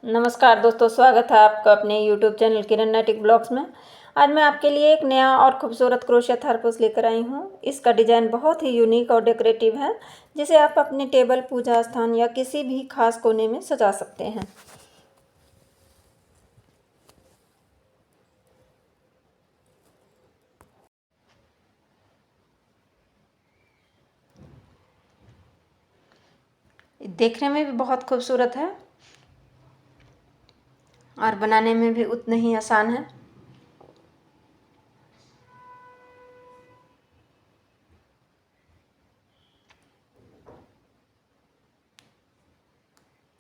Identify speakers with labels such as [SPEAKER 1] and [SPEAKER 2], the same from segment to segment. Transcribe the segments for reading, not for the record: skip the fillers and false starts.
[SPEAKER 1] नमस्कार दोस्तों, स्वागत है आपका अपने YouTube चैनल किरण नैटिक ब्लॉग्स में। आज मैं आपके लिए एक नया और खूबसूरत क्रोशिया थारपोस लेकर आई हूँ। इसका डिज़ाइन बहुत ही यूनिक और डेकोरेटिव है, जिसे आप अपने टेबल, पूजा स्थान या किसी भी खास कोने में सजा सकते हैं। देखने में भी बहुत खूबसूरत है और बनाने में भी उतना ही आसान है।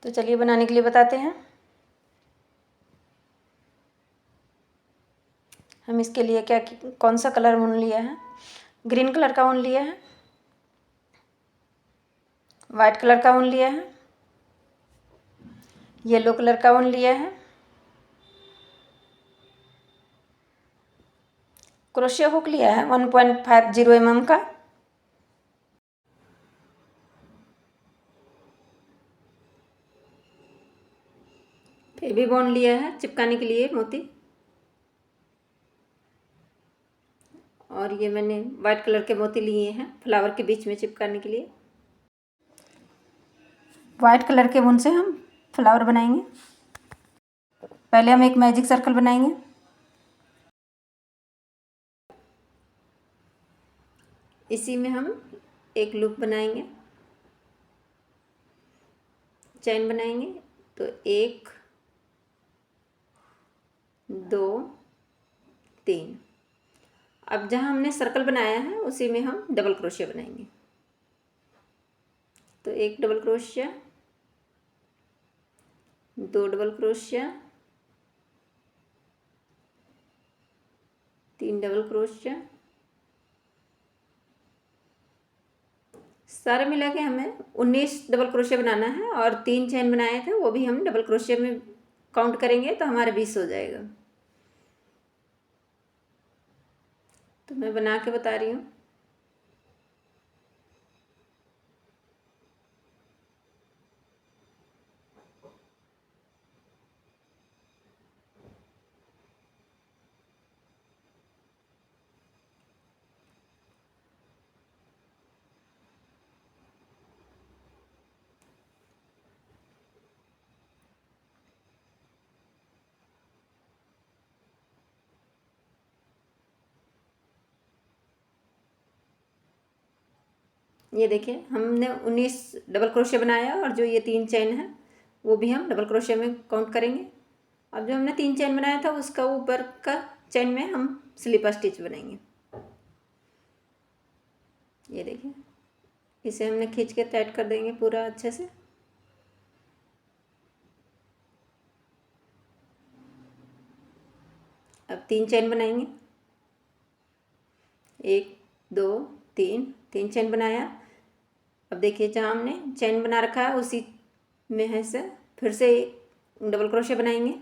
[SPEAKER 1] तो चलिए बनाने के लिए बताते हैं। हम इसके लिए कौन सा कलर ऊन लिया है। ग्रीन कलर का ऊन लिया है, वाइट कलर का ऊन लिया है, येलो कलर का ऊन लिया है, क्रोशिया हुक लिया है 1.50 mm का, फेवी बॉन्ड लिया है चिपकाने के लिए मोती, और ये मैंने वाइट कलर के मोती लिए हैं फ्लावर के बीच में चिपकाने के लिए। वाइट कलर के ऊन से हम फ्लावर बनाएंगे। पहले हम एक मैजिक सर्कल बनाएंगे। इसी में हम एक लूप बनाएंगे, चैन बनाएंगे। तो 1 2 3। अब जहाँ हमने सर्कल बनाया है उसी में हम डबल क्रोशिया बनाएंगे। तो 1 double crochet, 2 double crochet, 3 double crochet. सारे मिला के हमें 19 डबल क्रोशिया बनाना है, और 3 चेन बनाए थे वो भी हम डबल क्रोशिया में काउंट करेंगे तो हमारे 20 हो जाएगा। तो मैं बना के बता रही हूँ। ये देखिए, हमने 19 डबल क्रोशिया बनाया, और जो ये 3 चेन है वो भी हम डबल क्रोशिया में काउंट करेंगे। अब जो हमने 3 चेन बनाया था उसका ऊपर का चेन में हम स्लीपर स्टिच बनाएंगे। ये देखिए, इसे हमने खींच के टाइट कर देंगे पूरा अच्छे से। अब 3 चेन बनाएंगे, 1 2 3 चेन बनाया। अब देखिए, जहाँ हमने चेन बना रखा है उसी में है से फिर से डबल क्रोशिया बनाएंगे।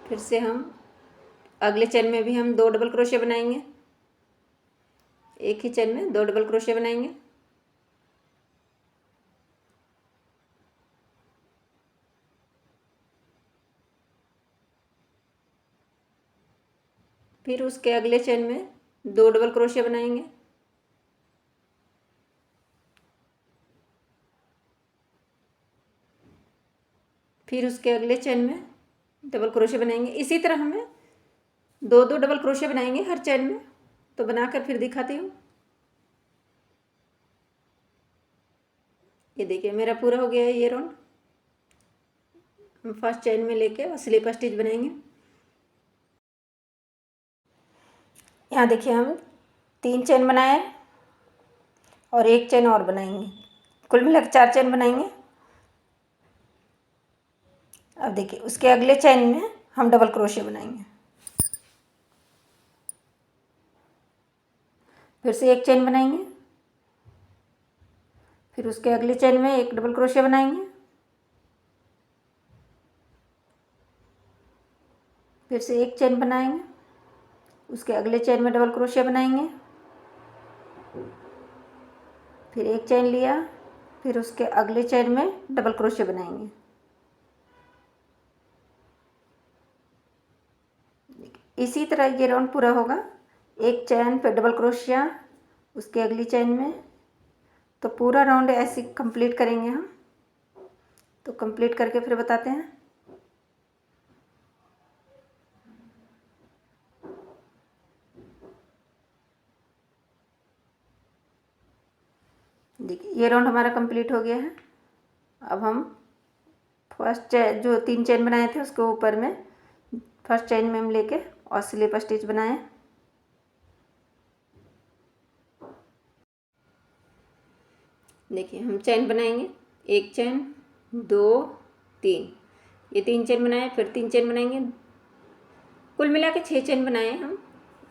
[SPEAKER 1] फिर से हम अगले चेन में भी हम 2 डबल क्रोशिया बनाएंगे। एक ही चेन में 2 डबल क्रोशिया बनाएंगे। फिर उसके अगले चेन में 2 डबल क्रोशिया बनाएंगे। फिर उसके अगले चेन में डबल क्रोशिया बनाएंगे। इसी तरह हमें 2 डबल क्रोशिया बनाएंगे हर चेन में। तो बनाकर फिर दिखाती हूँ। ये देखिए, मेरा पूरा हो गया है ये राउंड। हम फर्स्ट चेन में लेके और स्लीपर स्टिच बनाएंगे। यहाँ देखिए, हम 3 चेन बनाए और 1 चेन और बनाएंगे, कुल मिलाकर 4 चेन बनाएंगे। अब देखिए, उसके अगले चेन में हम डबल क्रोशिया बनाएंगे। फिर से 1 चेन बनाएंगे। फिर उसके अगले चेन में 1 डबल क्रोशिया बनाएंगे। फिर से 1 चेन बनाएंगे। उसके अगले चेन में डबल क्रोशिया बनाएंगे। फिर एक चेन लिया, फिर उसके अगले चेन में डबल क्रोशे बनाएंगे। इसी तरह ये राउंड पूरा होगा। एक चेन पे डबल क्रोशिया, उसके अगली चेन में, तो पूरा राउंड ऐसे कंप्लीट करेंगे हम। तो कंप्लीट करके फिर बताते हैं। देखिए ये राउंड हमारा कंप्लीट हो गया है। अब हम फर्स्ट चेन जो 3 चेन बनाए थे उसके ऊपर में फर्स्ट चेन में हम लेके और स्लिप स्टिच बनाएं। देखिए हम चेन बनाएंगे, एक चेन, 2, 3, ये 3 चेन बनाए, फिर 3 चेन बनाएंगे, कुल मिला के 6 चेन बनाए हम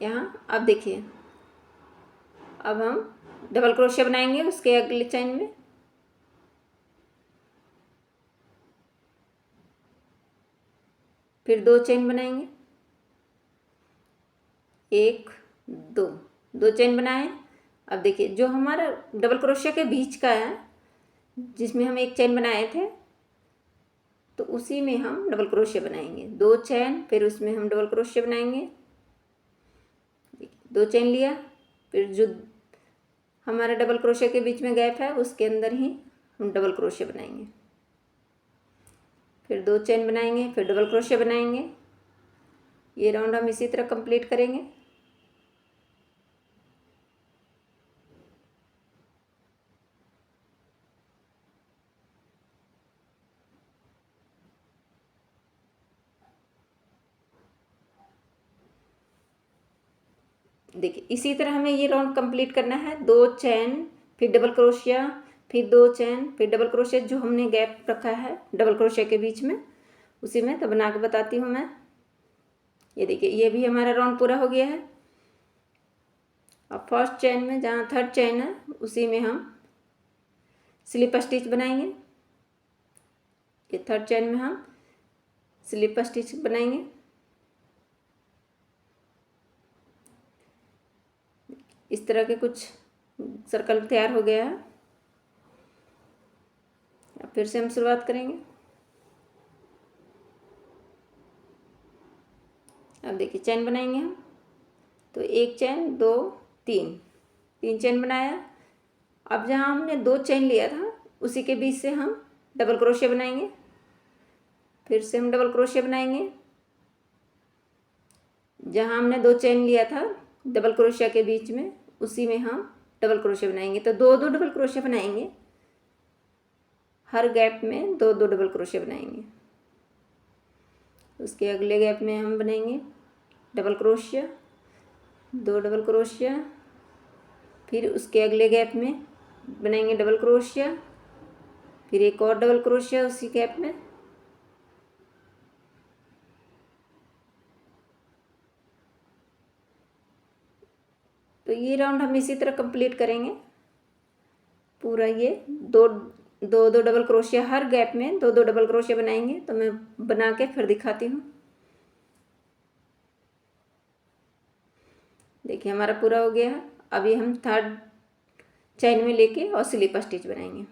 [SPEAKER 1] यहाँ। अब देखिए अब हम डबल क्रोशिया बनाएंगे उसके अगले चेन में, फिर 2 चेन बनाएंगे, 1, 2 चेन बनाए। अब देखिए जो हमारा डबल क्रोशिया के बीच का है जिसमें हम एक चेन बनाए थे, तो उसी में हम डबल क्रोशिया बनाएंगे। 2 चेन, फिर उसमें हम डबल क्रोशिया बनाएंगे। 2 चेन लिया, फिर जो हमारा डबल क्रोशिया के बीच में गैप है उसके अंदर ही हम डबल क्रोशिया बनाएंगे। फिर 2 चेन बनाएंगे, फिर डबल क्रोशिया बनाएंगे। ये राउंड हम इसी तरह कंप्लीट करेंगे। देखिए इसी तरह हमें ये राउंड कंप्लीट करना है। 2 चेन, फिर डबल क्रोशिया, फिर 2 चेन, फिर डबल क्रोशिया, जो हमने गैप रखा है डबल क्रोशिया के बीच में उसी में तो बना के बताती हूँ मैं। ये देखिए ये भी हमारा राउंड पूरा हो गया है। अब फर्स्ट चेन में जहाँ थर्ड चेन है उसी में हम स्लिप स्टिच बनाएंगे। ये थर्ड चेन में हम स्लिप स्टिच बनाएंगे। इस तरह के कुछ सर्कल तैयार हो गया है। अब फिर से हम शुरुआत करेंगे। अब देखिए चेन बनाएंगे हम, तो एक चेन, 2, 3 चेन बनाया। अब जहाँ हमने 2 चेन लिया था उसी के बीच से हम डबल क्रोशिया बनाएंगे। फिर से हम डबल क्रोशिया बनाएंगे। जहाँ हमने 2 चेन लिया था डबल क्रोशिया के बीच में उसी में हम डबल क्रोशिया बनाएंगे। तो 2 डबल क्रोशिया बनाएंगे, हर गैप में 2 डबल क्रोशिया बनाएंगे। उसके अगले गैप में हम बनाएंगे डबल क्रोशिया, 2 डबल क्रोशिया, फिर उसके अगले गैप में बनाएंगे डबल क्रोशिया, फिर एक और डबल क्रोशिया उसी गैप में। तो ये राउंड हम इसी तरह कंप्लीट करेंगे पूरा। ये दो डबल क्रोशिया हर गैप में 2 डबल क्रोशिया बनाएंगे। तो मैं बना के फिर दिखाती हूँ। देखिए हमारा पूरा हो गया है। अभी हम थर्ड चेन में लेके और स्लिप स्टिच बनाएंगे।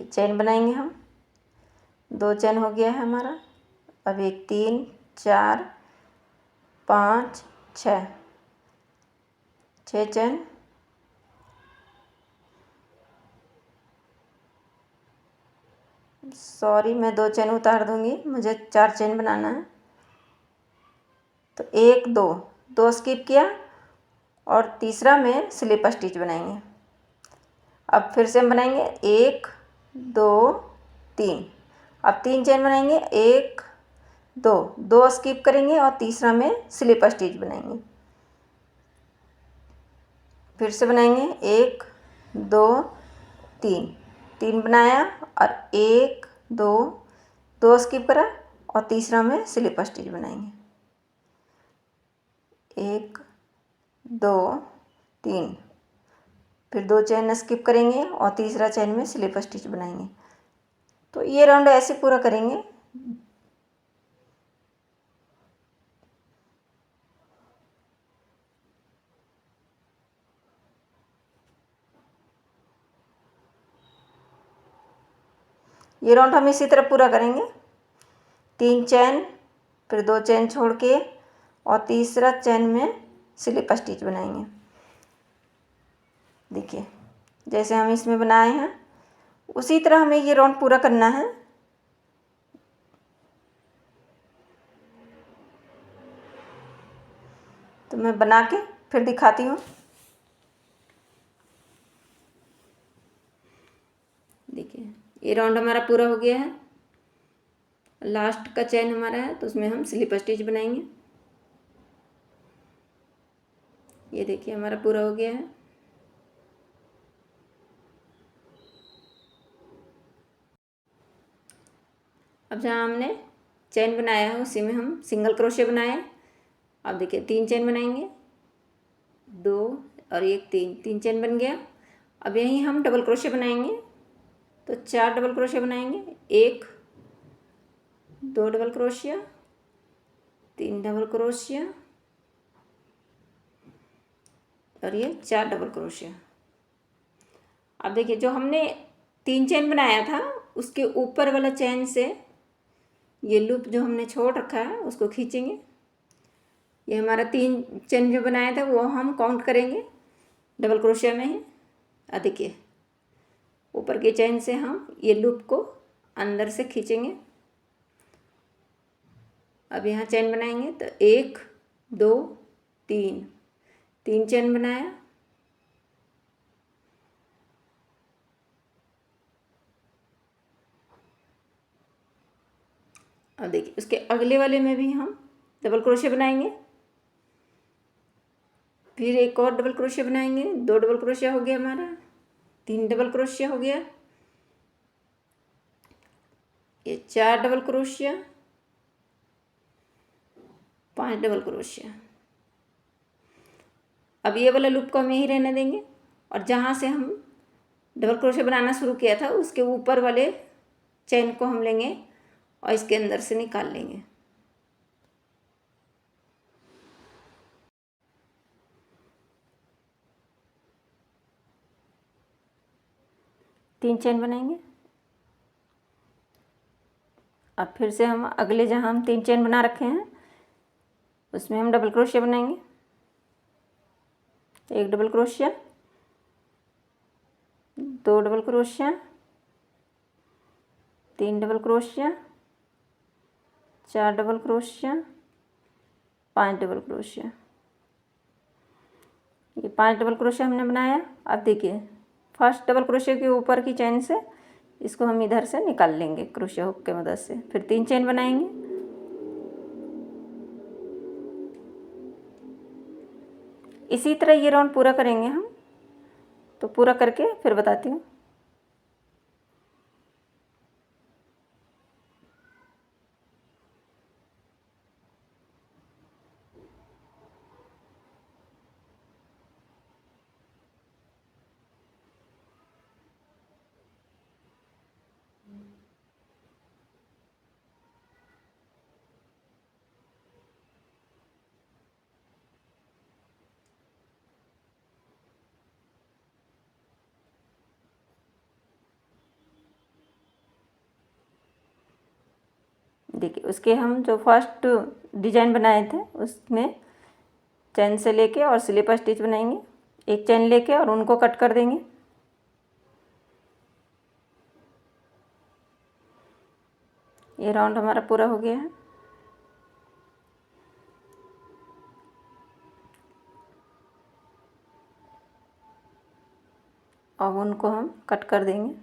[SPEAKER 1] चेन बनाएंगे हम, 2 चेन हो गया है हमारा। अब 1, 3, 4, 5, 6 चेन। सॉरी मैं 2 चेन उतार दूंगी, मुझे 4 चेन बनाना है। तो 1, 2 स्किप किया और तीसरा में स्लिप स्टिच बनाएंगे। अब फिर से हम बनाएंगे 1, 2, 3। अब 3 चेन बनाएंगे, 1, 2 स्किप करेंगे और तीसरा में स्लिप स्टिच बनाएंगे। फिर से बनाएंगे 1, 2, 3 बनाया और 1, 2 स्किप करा और तीसरा में स्लिप स्टिच बनाएंगे। 1, 2, 3 फिर 2 चेन स्किप करेंगे और तीसरा चेन में स्लिप स्टिच बनाएंगे। तो ये राउंड ऐसे पूरा करेंगे। ये राउंड हम इसी तरह पूरा करेंगे। 3 चेन, फिर 2 चेन छोड़ के और तीसरा चेन में स्लिप स्टिच बनाएंगे। देखिए जैसे हम इसमें बनाए हैं उसी तरह हमें ये राउंड पूरा करना है। तो मैं बना के फिर दिखाती हूँ। देखिए ये राउंड हमारा पूरा हो गया है। लास्ट का चेन हमारा है तो उसमें हम स्लिप स्टिच बनाएंगे। ये देखिए हमारा पूरा हो गया है। अब जहाँ हमने चेन बनाया है उसी में हम सिंगल क्रोशे बनाए। अब देखिए 3 चेन बनाएंगे, 2 और 1, 3 चेन बन गया। अब यहीं हम डबल क्रोशे बनाएंगे। तो 4 डबल क्रोशे बनाएंगे, 1, 2 डबल क्रोशिया, 3 डबल क्रोशिया और ये 4 डबल क्रोशिया। अब देखिए जो हमने 3 चेन बनाया था उसके ऊपर वाला चेन से ये लूप जो हमने छोड़ रखा है उसको खींचेंगे। ये हमारा 3 चेन जो बनाया था वो हम काउंट करेंगे डबल क्रोशिया में ही। देखिए ऊपर के चेन से हम ये लूप को अंदर से खींचेंगे। अब यहाँ चेन बनाएंगे तो 1, 2, 3 चेन बनाया। अब देखिए उसके अगले वाले में भी हम डबल क्रोशे बनाएंगे। फिर एक और डबल क्रोशे बनाएंगे, 2 डबल क्रोशिया हो गया हमारा, 3 डबल क्रोशिया हो गया, ये 4 डबल क्रोशिया, 5 डबल क्रोशिया। अब ये वाला लूप को हम यहीं रहने देंगे और जहाँ से हम डबल क्रोशे बनाना शुरू किया था उसके ऊपर वाले चेन को हम लेंगे और इसके अंदर से निकाल लेंगे। तीन चेन बनाएंगे। अब फिर से हम अगले जहाँ हम 3 चेन बना रखे हैं उसमें हम डबल क्रोशिया बनाएंगे। 1 double crochet, 2 double crochet, 3 double crochet, 4 double crochet, 5 double crochet. ये 5 डबल क्रोशिया हमने बनाया। अब देखिए फर्स्ट डबल क्रोशिया के ऊपर की चेन से इसको हम इधर से निकाल लेंगे क्रोशिया हुक के मदद से। फिर 3 चेन बनाएंगे। इसी तरह ये राउंड पूरा करेंगे हम। तो पूरा करके फिर बताती हूँ। देखिए उसके हम जो फर्स्ट डिजाइन बनाए थे उसमें चेन से लेके और स्लिप स्टिच बनाएंगे। एक चेन लेके और उनको कट कर देंगे। ये राउंड हमारा पूरा हो गया है। अब उनको हम कट कर देंगे।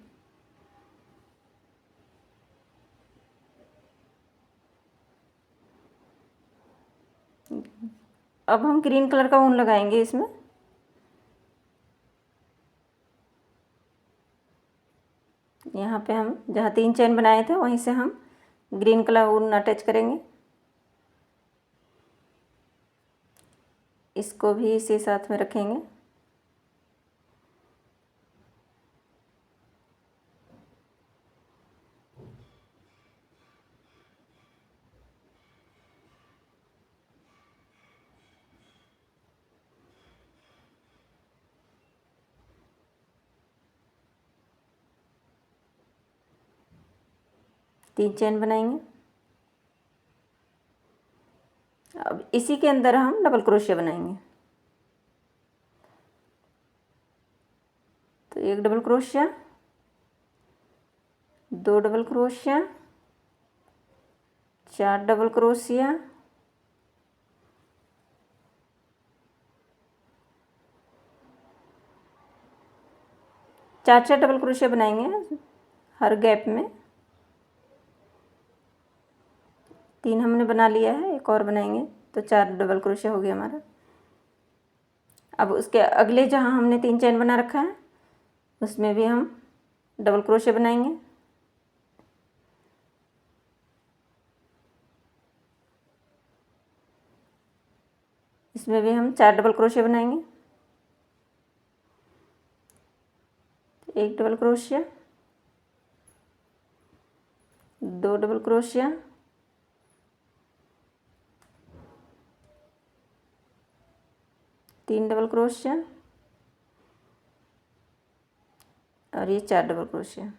[SPEAKER 1] अब हम ग्रीन कलर का ऊन लगाएंगे इसमें। यहाँ पे हम जहाँ 3 चेन बनाए थे वहीं से हम ग्रीन कलर ऊन अटैच करेंगे। इसको भी इसी साथ में रखेंगे। 3 चेन बनाएंगे। अब इसी के अंदर हम डबल क्रोशिया बनाएंगे। तो 1 double crochet, 2 double crochet, 4 double crochet, 4 double crochet बनाएंगे हर गैप में। 3 हमने बना लिया है, एक और बनाएंगे तो 4 डबल क्रोशिया हो गया हमारा। अब उसके अगले जहाँ हमने 3 चेन बना रखा है उसमें भी हम डबल क्रोशिया बनाएंगे। इसमें भी हम 4 डबल क्रोशिया बनाएंगे। 1 double crochet, 2 double crochet, 3 double crochet और ये 4 डबल क्रोशिया।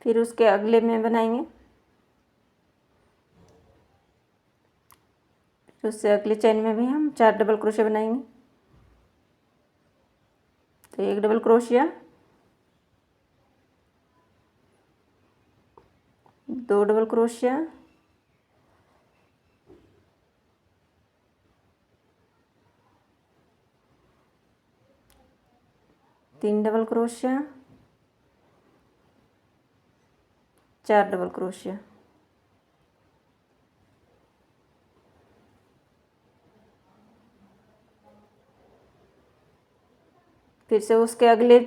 [SPEAKER 1] फिर उसके अगले में बनाएंगे, फिर उससे अगले चेन में भी हम 4 डबल क्रोशिया बनाएंगे। तो 1 double crochet, 2 double crochet, 3 double crochet, 4 double crochet. फिर से उसके अगले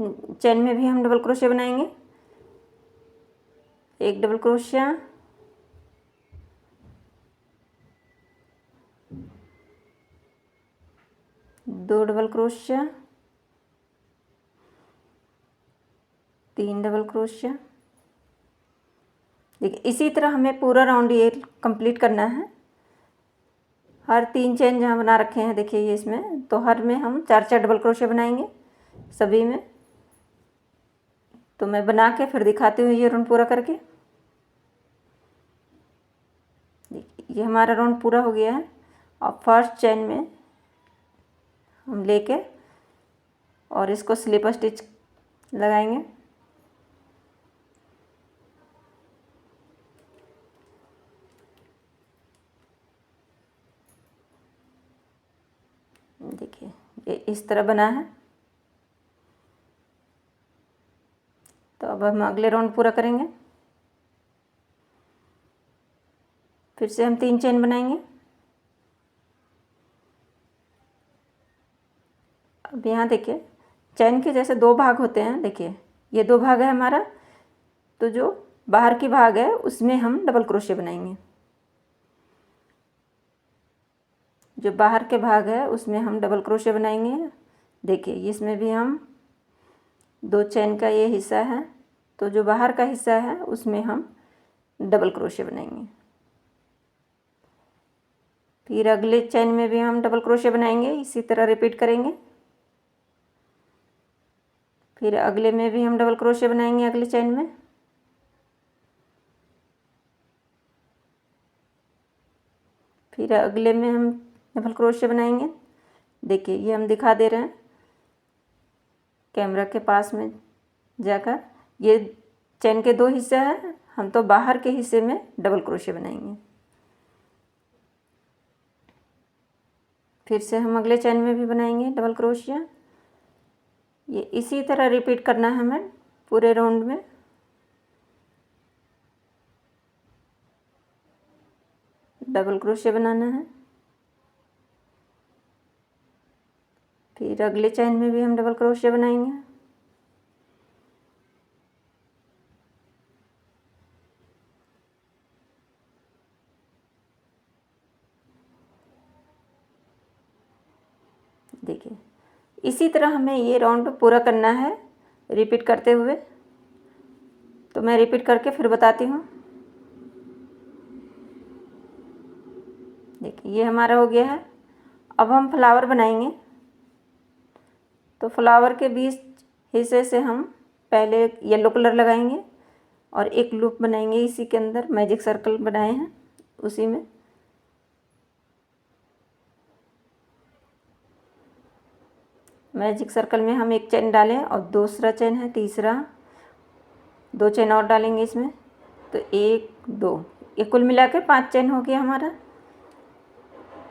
[SPEAKER 1] चेन में भी हम डबल क्रोशिया बनाएंगे। 1 double crochet, 2 double crochet, 3 double crochet. देखिए इसी तरह हमें पूरा राउंड ये कंप्लीट करना है। हर 3 चेन जहाँ बना रखे हैं देखिए ये इसमें, तो हर में हम 4 डबल क्रोशिया बनाएंगे सभी में। तो मैं बना के फिर दिखाती हूँ ये राउंड पूरा करके। देखिए ये हमारा राउंड पूरा हो गया है। और फर्स्ट चेन में हम लेके और इसको स्लिप स्टिच लगाएंगे। देखिए ये इस तरह बना है। तो अब हम अगले राउंड पूरा करेंगे। फिर से हम 3 चेन बनाएंगे। अब यहाँ देखिए चेन के जैसे 2 भाग होते हैं। देखिए ये 2 भाग है हमारा, तो जो बाहर की भाग है उसमें हम डबल क्रोशिया बनाएंगे। जो बाहर के भाग है उसमें हम डबल क्रोशिया बनाएंगे। देखिए इसमें भी हम 2 चेन का ये हिस्सा है, तो जो बाहर का हिस्सा है उसमें हम डबल क्रोशिया बनाएंगे। फिर अगले चेन में भी हम डबल क्रोशिया बनाएंगे, इसी तरह रिपीट करेंगे। फिर अगले में भी हम डबल क्रोशिया बनाएंगे अगले चेन में। फिर अगले में हम डबल क्रोशिया बनाएंगे। देखिए ये हम दिखा दे रहे हैं कैमरा के पास में जाकर। ये चेन के 2 हिस्से हैं, हम तो बाहर के हिस्से में डबल क्रोशिया बनाएंगे। फिर से हम अगले चेन में भी बनाएंगे डबल क्रोशिया। ये इसी तरह रिपीट करना है हमें पूरे राउंड में। डबल क्रोशिया बनाना है। फिर अगले चेन में भी हम डबल क्रोशिया बनाएंगे। देखिए इसी तरह हमें ये राउंड पूरा करना है रिपीट करते हुए। तो मैं रिपीट करके फिर बताती हूँ। देखिए ये हमारा हो गया है। अब हम फ्लावर बनाएंगे। तो फ्लावर के बीच हिस्से से हम पहले येलो कलर लगाएंगे और एक लूप बनाएंगे इसी के अंदर, मैजिक सर्कल बनाए हैं उसी में। मैजिक सर्कल में हम एक चेन डालें और दूसरा चेन है तीसरा, 2 चेन और डालेंगे इसमें, तो 1 2, ये कुल मिला के 5 चेन हो गया हमारा।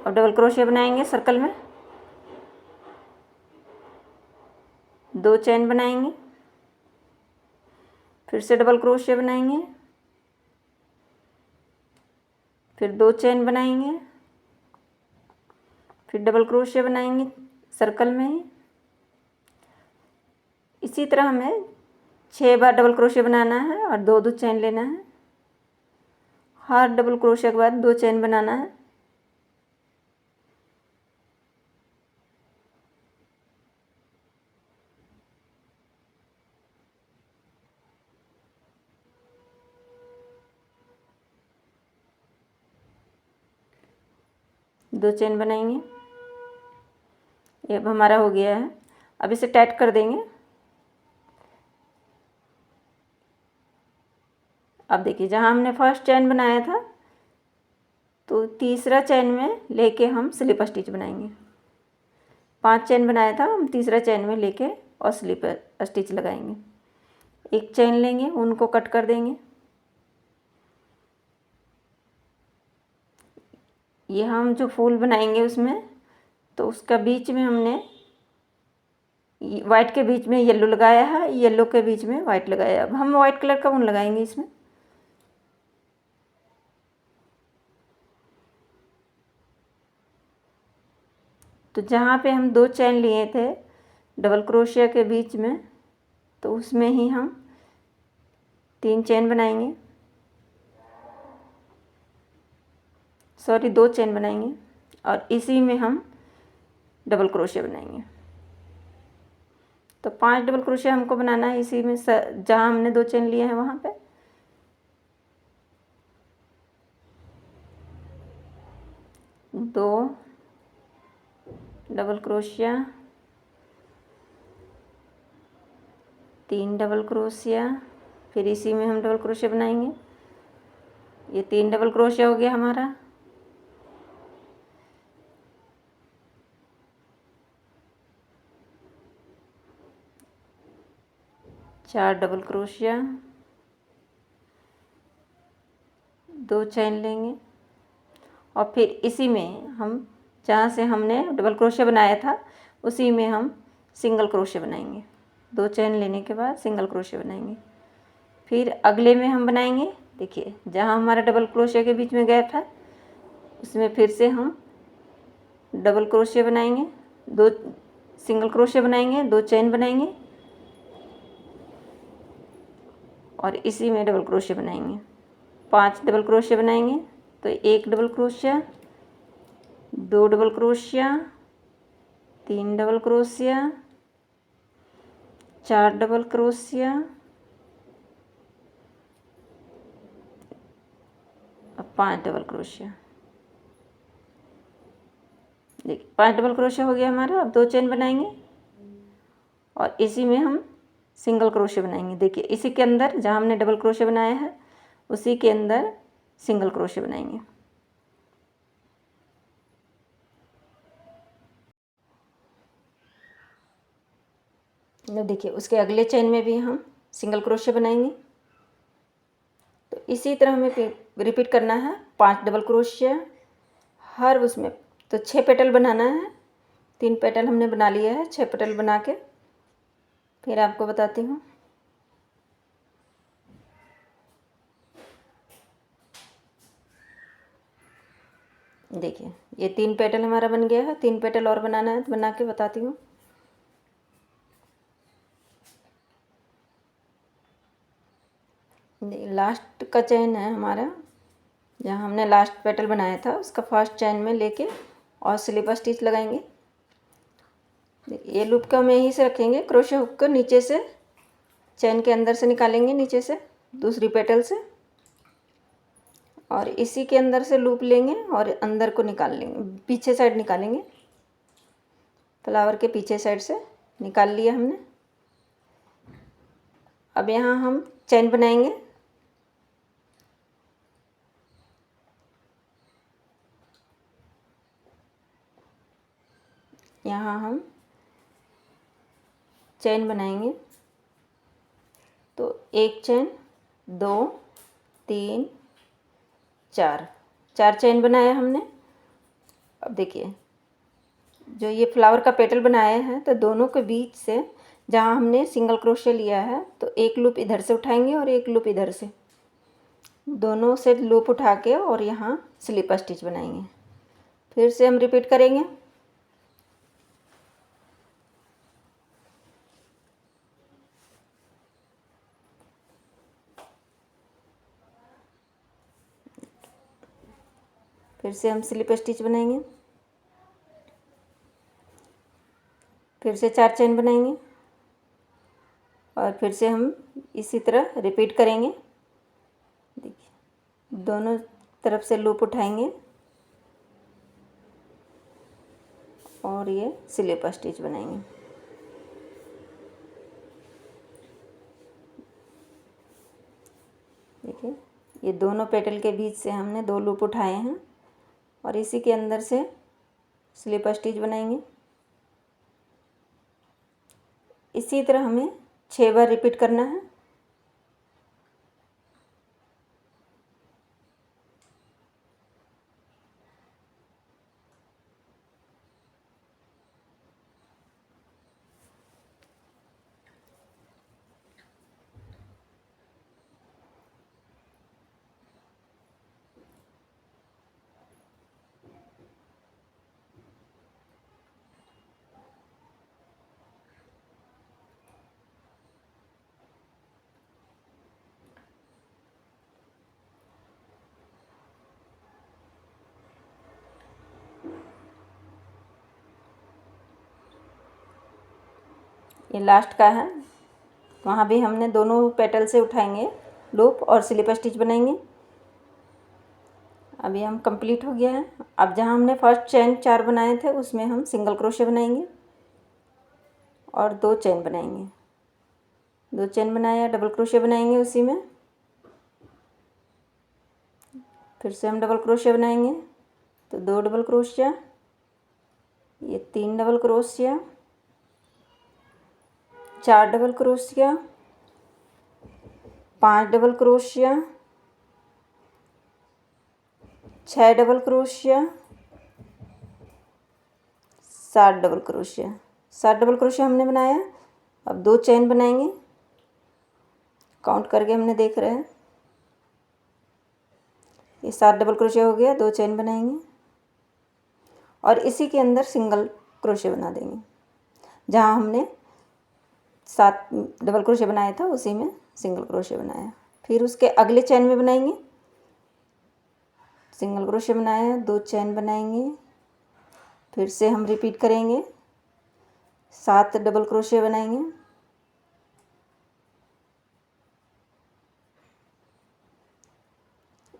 [SPEAKER 1] और डबल क्रोशिया बनाएंगे सर्कल में, 2 चेन बनाएंगे, फिर से डबल क्रोशिया बनाएंगे, फिर 2 चेन बनाएंगे, फिर डबल क्रोशिया बनाएंगे सर्कल में ही। इसी तरह हमें 6 बार डबल क्रोशिया बनाना है और 2 2 चेन लेना है। हर डबल क्रोशिया के बाद 2 चेन बनाना है। दो चेन बनाएंगे, ये अब हमारा हो गया है। अब इसे टाइट कर देंगे। अब देखिए, जहाँ हमने फर्स्ट चेन बनाया था तो तीसरा चेन में लेके हम स्लिप स्टिच बनाएंगे। 5 चेन बनाया था, हम तीसरा चेन में लेके और स्लिप स्टिच लगाएंगे। एक चेन लेंगे, उनको कट कर देंगे। ये हम जो फूल बनाएंगे उसमें, तो उसका बीच में हमने वाइट के बीच में येलो लगाया है, येलो के बीच में वाइट लगाया है। अब हम वाइट कलर का ऊन लगाएंगे इसमें। तो जहाँ पे हम 2 चेन लिए थे डबल क्रोशिया के बीच में, तो उसमें ही हम 3 चेन बनाएंगे, सॉरी 2 चेन बनाएंगे और इसी में हम डबल क्रोशिया बनाएंगे। तो 5 डबल क्रोशिया हमको बनाना है इसी में, जहाँ हमने 2 चेन लिए हैं वहाँ पे। दो डबल क्रोशिया, 3 डबल क्रोशिया, फिर इसी में हम डबल क्रोशिया बनाएंगे। ये 3 डबल क्रोशिया हो गया हमारा। चार डबल क्रोशिया, 2 चेन लेंगे और फिर इसी में हम जहाँ से हमने डबल क्रोशिया बनाया था उसी में हम सिंगल क्रोशिया बनाएंगे। 2 चेन लेने के बाद सिंगल क्रोशिया बनाएंगे। फिर अगले में हम बनाएंगे, देखिए जहाँ हमारा डबल क्रोशिया के बीच में गैप है उसमें फिर से हम डबल क्रोशिया बनाएंगे, 2 सिंगल क्रोशिया बनाएंगे, 2 चेन बनाएंगे और इसी में डबल क्रोशिया बनाएंगे। 5 डबल क्रोशिया बनाएंगे, तो 1 double crochet, 2 double crochet, 3 double crochet, 4 double crochet और 5 डबल क्रोशिया। देखिए 5 डबल क्रोशिया हो गया हमारा। अब 2 चेन बनाएंगे और इसी में हम सिंगल क्रोशिया बनाएंगे। देखिए इसी के अंदर जहाँ हमने डबल क्रोशिया बनाया है उसी के अंदर सिंगल क्रोशिया बनाएंगे। अब देखिए उसके अगले चेन में भी हम सिंगल क्रोशिया बनाएंगे। तो इसी तरह हमें रिपीट करना है। 5 डबल क्रोशिया हर उसमें, तो 6 पेटल बनाना है। 3 पेटल हमने बना लिया है, 6 पेटल बना के फिर आपको बताती हूँ। देखिए ये 3 पेटल हमारा बन गया है। 3 पेटल और बनाना है, तो बना के बताती हूँ। लास्ट का चेन है हमारा, जहाँ हमने लास्ट पेटल बनाया था उसका फर्स्ट चेन में लेके और स्लिप स्टिच लगाएंगे। ये लूप को हम यहीं से रखेंगे। क्रोशिया हुक को नीचे से चेन के अंदर से निकालेंगे, नीचे से दूसरी पेटल से, और इसी के अंदर से लूप लेंगे और अंदर को निकाल लेंगे, पीछे साइड निकालेंगे। फ्लावर के पीछे साइड से निकाल लिया हमने। अब यहाँ हम चेन बनाएंगे यहाँ हम चेन बनाएंगे। तो 1 चेन, 2, 3, 4 चेन बनाया हमने। अब देखिए जो ये फ्लावर का पेटल बनाया है तो दोनों के बीच से जहाँ हमने सिंगल क्रोशे लिया है तो एक लूप इधर से उठाएंगे और एक लूप इधर से, दोनों से लूप उठा के और यहाँ स्लिप स्टिच बनाएंगे। फिर से हम रिपीट करेंगे। फिर से हम स्लिप स्टिच बनाएंगे। फिर से 4 चेन बनाएंगे और फिर से हम इसी तरह रिपीट करेंगे। देखिए दोनों तरफ से लूप उठाएंगे और ये स्लिप स्टिच बनाएंगे। देखिए ये दोनों पेटल के बीच से हमने 2 लूप उठाए हैं और इसी के अंदर से स्लिप स्टिच बनाएंगे। इसी तरह हमें 6 बार रिपीट करना है। ये लास्ट का है, वहाँ भी हमने दोनों पेटल से उठाएंगे लूप और स्लिप स्टिच बनाएंगे। अभी हम कंप्लीट हो गया है। अब जहाँ हमने फर्स्ट चेन 4 बनाए थे उसमें हम सिंगल क्रोशे बनाएंगे और 2 चेन बनाएंगे। 2 चेन बनाया, डबल क्रोशे बनाएंगे उसी में। फिर से हम डबल क्रोशे बनाएंगे तो 2 डबल क्रोशिया, ये 3 double crochet, 4 double crochet, 5 double crochet, 6 double crochet, 7 double crochet. 7 double crochet हमने बनाया। अब 2 चेन बनाएंगे, काउंट करके हमने देख रहे हैं ये 7 डबल क्रोशिया हो गया। 2 चेन बनाएंगे और इसी के अंदर सिंगल क्रोशे बना देंगे। जहाँ हमने 7 डबल क्रोशे बनाया था उसी में सिंगल क्रोशे बनाया। फिर उसके अगले चेन में बनाएंगे, सिंगल क्रोशे बनाया, 2 चेन बनाएंगे। फिर से हम रिपीट करेंगे, 7 डबल क्रोशे बनाएंगे।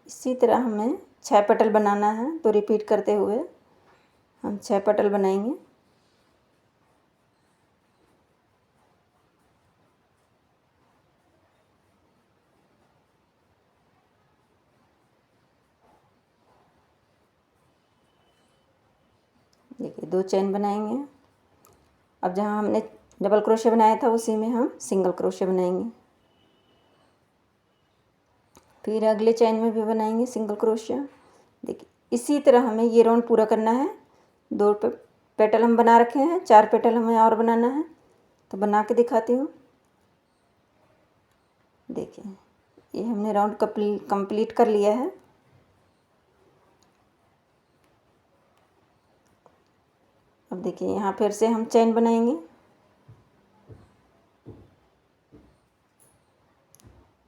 [SPEAKER 1] इसी तरह हमें 6 पेटल बनाना है तो रिपीट करते हुए हम 6 पेटल बनाएंगे। देखिए 2 चेन बनाएंगे। अब जहाँ हमने डबल क्रोशे बनाया था उसी में हम सिंगल क्रोशे बनाएंगे। फिर अगले चेन में भी बनाएंगे सिंगल क्रोशिया। देखिए इसी तरह हमें ये राउंड पूरा करना है। 2 पेटल हम बना रखे हैं, 4 पेटल हमें और बनाना है तो बना के दिखाती हूँ। देखिए ये हमने राउंड कंप्लीट कर लिया है। अब देखिए यहाँ फिर से हम चेन बनाएंगे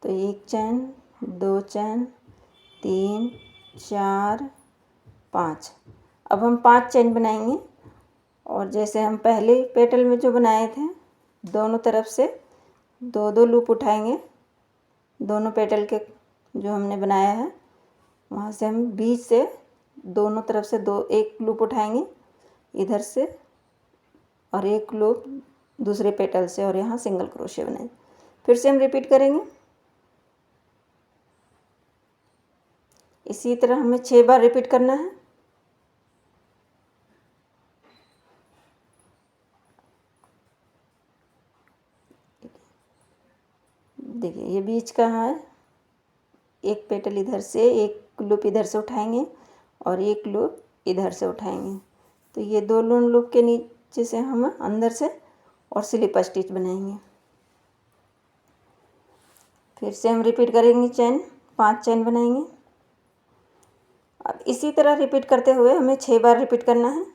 [SPEAKER 1] तो 1 चेन, 2 चेन, 3, 4, 5। अब हम 5 चेन बनाएंगे और जैसे हम पहले पेटल में जो बनाए थे दोनों तरफ से 2-2 लूप उठाएंगे। दोनों पेटल के जो हमने बनाया है वहाँ से हम बीच से दोनों तरफ से 1 लूप उठाएंगे इधर से और 1 लूप दूसरे पेटल से और यहाँ सिंगल क्रोशे बनाएंगे। फिर से हम रिपीट करेंगे। इसी तरह हमें 6 बार रिपीट करना है। देखिए ये बीच का है, एक पेटल इधर से, एक लूप इधर से उठाएंगे और एक लूप इधर से उठाएंगे। तो ये दो लूप के नीचे से हम अंदर से और स्लिप स्टिच बनाएंगे। फिर से हम रिपीट करेंगे, चैन 5 चैन बनाएंगे। अब इसी तरह रिपीट करते हुए हमें 6 बार रिपीट करना है।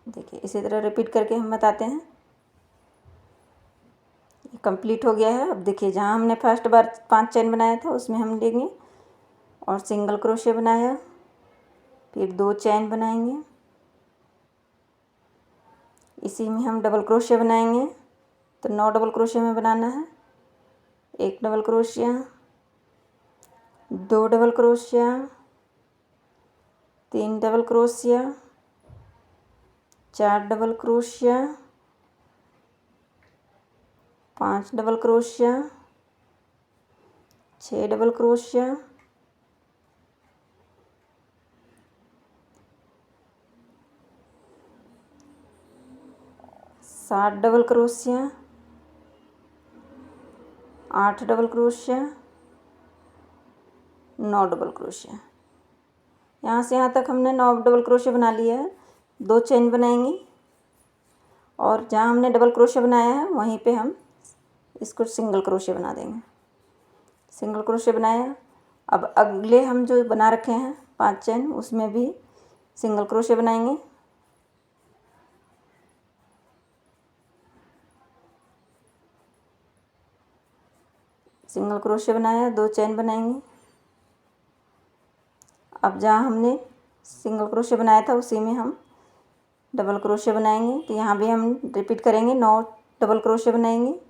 [SPEAKER 1] देखिए इसी तरह रिपीट करके हम बताते हैं। कंप्लीट हो गया है। अब देखिए जहाँ हमने फर्स्ट बार 5 चैन बनाया था उसमें हम लेंगे और सिंगल क्रोशे बनाया, फिर 2 चैन बनाएंगे, इसी में हम डबल क्रोशे बनाएंगे। तो 9 डबल क्रोशे में बनाना है। 1 double crochet, 2 double crochet, 3 double crochet, 4 double crochet, 5 double crochet, 6 double crochet, 7 double crochet, 8 double crochet, 9 double crochet. यहाँ से यहाँ तक हमने 9 डबल क्रोशिया बना लिया है। 2 चेन बनाएंगे और जहाँ हमने डबल क्रोशिया बनाया है वहीं पे हम इसको सिंगल क्रोशिया बना देंगे। सिंगल क्रोशिया बनाया। अब अगले हम जो बना रखे हैं 5 चेन उसमें भी सिंगल क्रोशिया बनाएंगे। सिंगल क्रोशिया बनाया, 2 चेन बनाएंगे। अब जहाँ हमने सिंगल क्रोशिया बनाया था उसी में हम डबल क्रोशिया बनाएंगे। तो यहाँ भी हम रिपीट करेंगे, 9 डबल क्रोशिया बनाएंगे।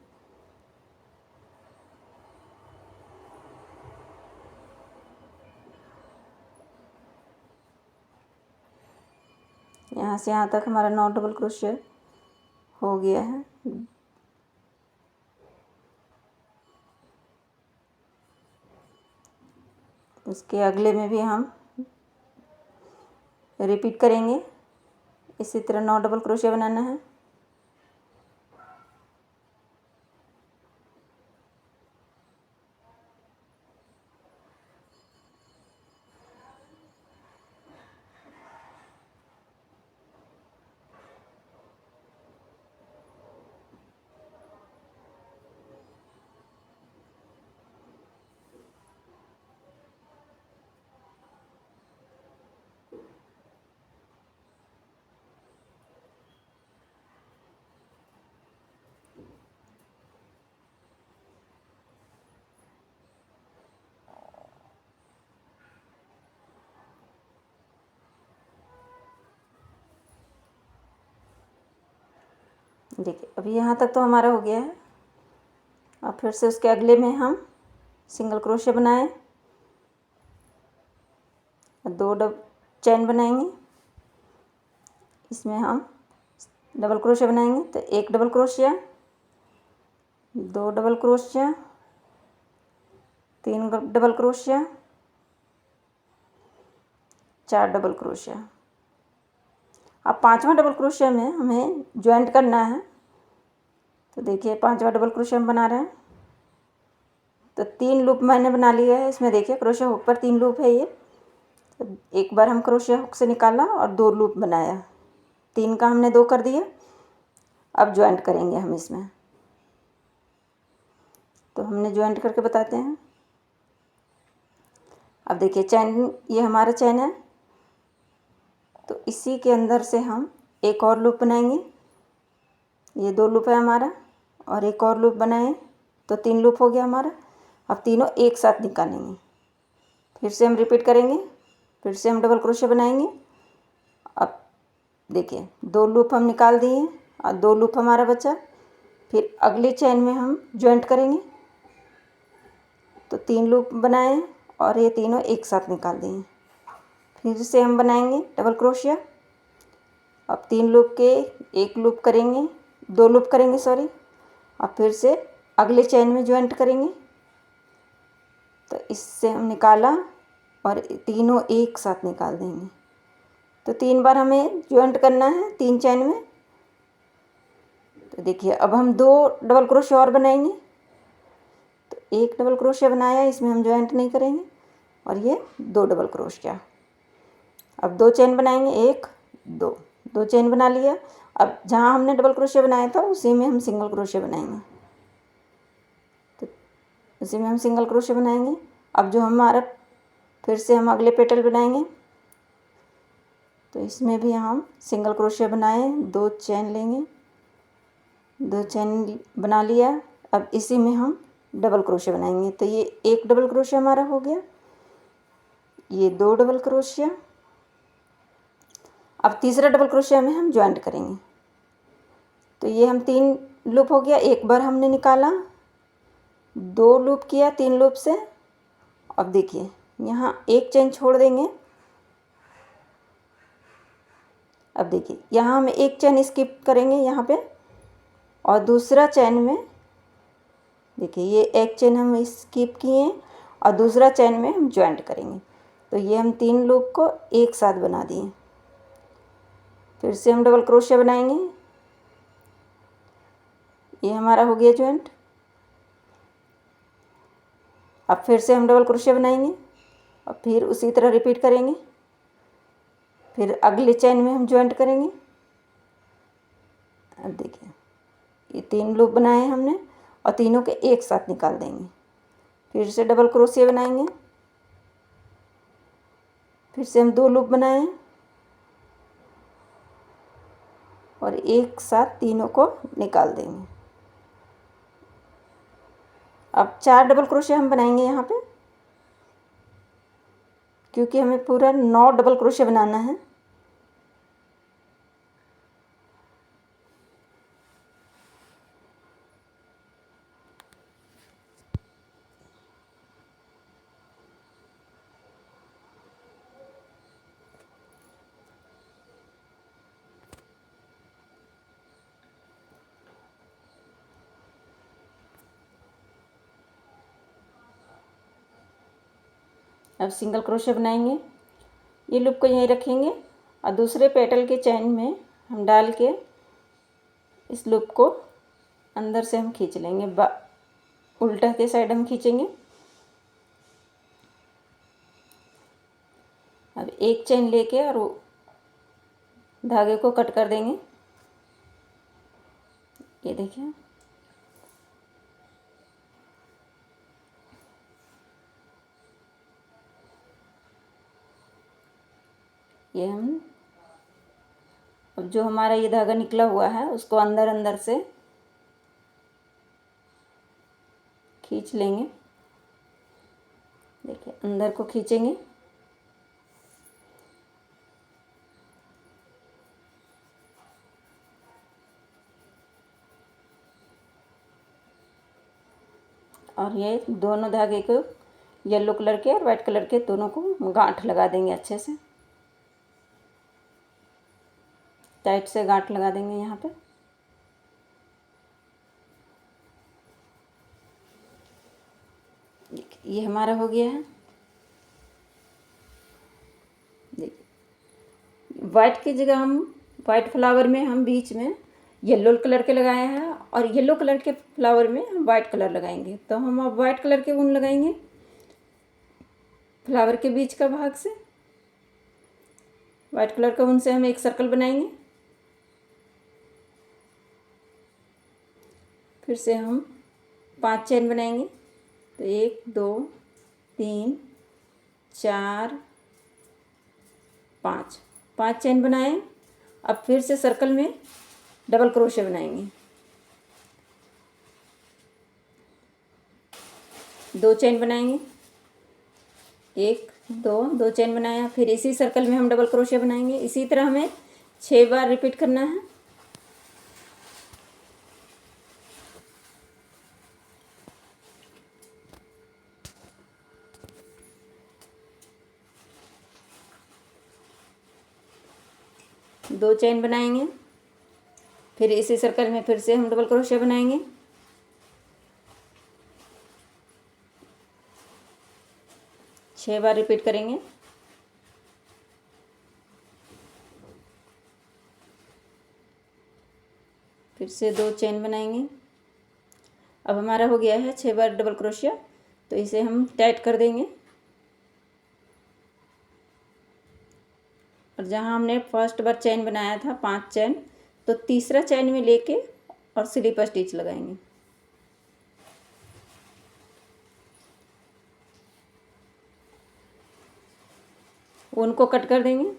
[SPEAKER 1] यहाँ से यहाँ तक हमारा 9 डबल क्रोशिया हो गया है। उसके अगले में भी हम रिपीट करेंगे। इसी तरह 9 डबल क्रोशिया बनाना है। देखिए अभी यहाँ तक तो हमारा हो गया है। अब फिर से उसके अगले में हम सिंगल क्रोशिया बनाएं, 2 चैन बनाएंगे। इसमें हम डबल क्रोशिया बनाएंगे। तो 1 double crochet, 2 double crochet, 3 double crochet, 4 double crochet. अब 5वां डबल क्रोशिया में हमें ज्वाइंट करना है। तो देखिए 5वां डबल क्रोशिया हम बना रहे हैं। तो 3 लूप मैंने बना लिया है। इसमें देखिए क्रोशिया हुक पर 3 लूप है ये। तो एक बार हम क्रोशिया हुक से निकाला और 2 लूप बनाया। 3 का हमने 2 कर दिया। अब ज्वाइंट करेंगे हम इसमें। तो हमने ज्वाइंट करके बताते हैं। अब देखिए चैन, ये हमारा चैन है। तो इसी के अंदर से हम एक और लूप बनाएंगे। ये 2 लूप है हमारा और एक और लूप बनाएं तो 3 लूप हो गया हमारा। अब तीनों एक साथ निकालेंगे। फिर से हम रिपीट करेंगे। फिर से हम डबल क्रोशिया बनाएंगे। अब देखिए 2 लूप हम निकाल दिए और 2 लूप हमारा बचा। फिर अगले चैन में हम ज्वाइंट करेंगे। तो 3 लूप बनाए और ये तीनों एक साथ निकाल दिए। फिर से हम बनाएंगे डबल क्रोशिया। अब 3 लूप के एक लूप करेंगे, 2 लूप करेंगे सॉरी, अब फिर से अगले चेन में ज्वाइंट करेंगे। तो इससे हम निकाला और तीनों एक साथ निकाल देंगे। तो 3 बार हमें ज्वाइंट करना है 3 चेन में। तो देखिए अब हम 2 डबल क्रोशे और बनाएंगे। तो एक डबल क्रोशे बनाया, इसमें हम ज्वाइंट नहीं करेंगे, और ये 2 डबल क्रोशिया। अब 2 चेन बनाएंगे, 1 2, 2 चेन बना लिया। अब जहाँ हमने डबल क्रोशे बनाया था उसी में हम सिंगल क्रोशे बनाएंगे। तो उसी में हम सिंगल क्रोशे बनाएंगे। अब जो हमारा फिर से हम अगले पेटल बनाएंगे। तो इसमें भी हम सिंगल क्रोशे बनाए, 2 चेन लेंगे, 2 चेन बना लिया। अब इसी में हम डबल क्रोशे बनाएंगे। तो ये 1 डबल क्रोशे हमारा हो गया, ये 2 डबल क्रोशिया। अब तीसरा डबल क्रोशिया में हम ज्वाइंट करेंगे। तो ये हम 3 लूप हो गया, एक बार हमने निकाला, 2 लूप किया 3 लूप से। अब देखिए यहाँ 1 चेन छोड़ देंगे। अब देखिए यहाँ हम 1 चेन स्किप करेंगे यहाँ पे, और दूसरा चेन में देखिए ये 1 चेन हम स्किप किए और दूसरा चेन में हम ज्वाइंट करेंगे। तो ये हम 3 लूप को एक साथ बना दिए। फिर से हम डबल क्रोशिया बनाएंगे, ये हमारा हो गया ज्वाइंट। अब फिर से हम डबल क्रोशिया बनाएंगे और फिर उसी तरह रिपीट करेंगे। फिर अगले चेन में हम ज्वाइंट करेंगे। अब देखिए ये 3 लूप बनाए हमने और तीनों के एक साथ निकाल देंगे। फिर से डबल क्रोशिया बनाएंगे, फिर से हम 2 लूप बनाए और एक साथ तीनों को निकाल देंगे। अब 4 डबल क्रोशिया हम बनाएंगे यहाँ पे, क्योंकि हमें पूरा 9 डबल क्रोशिया बनाना है। अब सिंगल क्रोशिया बनाएंगे, ये लूप को यहीं रखेंगे और दूसरे पेटल के चैन में हम डाल के इस लूप को अंदर से हम खींच लेंगे, उल्टा के साइड हम खींचेंगे। अब 1 चैन लेके और धागे को कट कर देंगे। ये देखिए ये हम अब जो हमारा ये धागा निकला हुआ है उसको अंदर अंदर से खींच लेंगे। देखिए अंदर को खींचेंगे और ये दोनों धागे को येलो कलर के और वाइट कलर के दोनों को गांठ लगा देंगे, अच्छे से टाइट से गांठ लगा देंगे यहाँ पे। ये हमारा हो गया है। देखिए वाइट की जगह हम वाइट फ्लावर में हम बीच में येलो कलर के लगाए हैं और येलो कलर के फ्लावर में हम वाइट कलर लगाएंगे। तो हम अब वाइट कलर के ऊन लगाएंगे फ्लावर के बीच का भाग से। वाइट कलर का ऊन से हम एक सर्कल बनाएंगे। फिर से हम 5 चेन बनाएंगे। तो 1 2 3 4 5 5 चेन बनाए। अब फिर से सर्कल में डबल क्रोशे बनाएंगे, 2 चेन बनाएंगे, 1 2 2 चेन बनाया। फिर इसी सर्कल में हम डबल क्रोशे बनाएंगे। इसी तरह हमें 6 बार रिपीट करना है। दो चेन बनाएंगे, फिर इसी सर्कल में फिर से हम डबल क्रोशिया बनाएंगे, 6 बार रिपीट करेंगे। फिर से 2 चेन बनाएंगे। अब हमारा हो गया है 6 बार डबल क्रोशिया, तो इसे हम टाइट कर देंगे। और जहाँ हमने फर्स्ट बार चेन बनाया था 5 चेन, तो तीसरा चेन में लेके और स्लिप स्टिच लगाएंगे। ऊन को कट कर देंगे।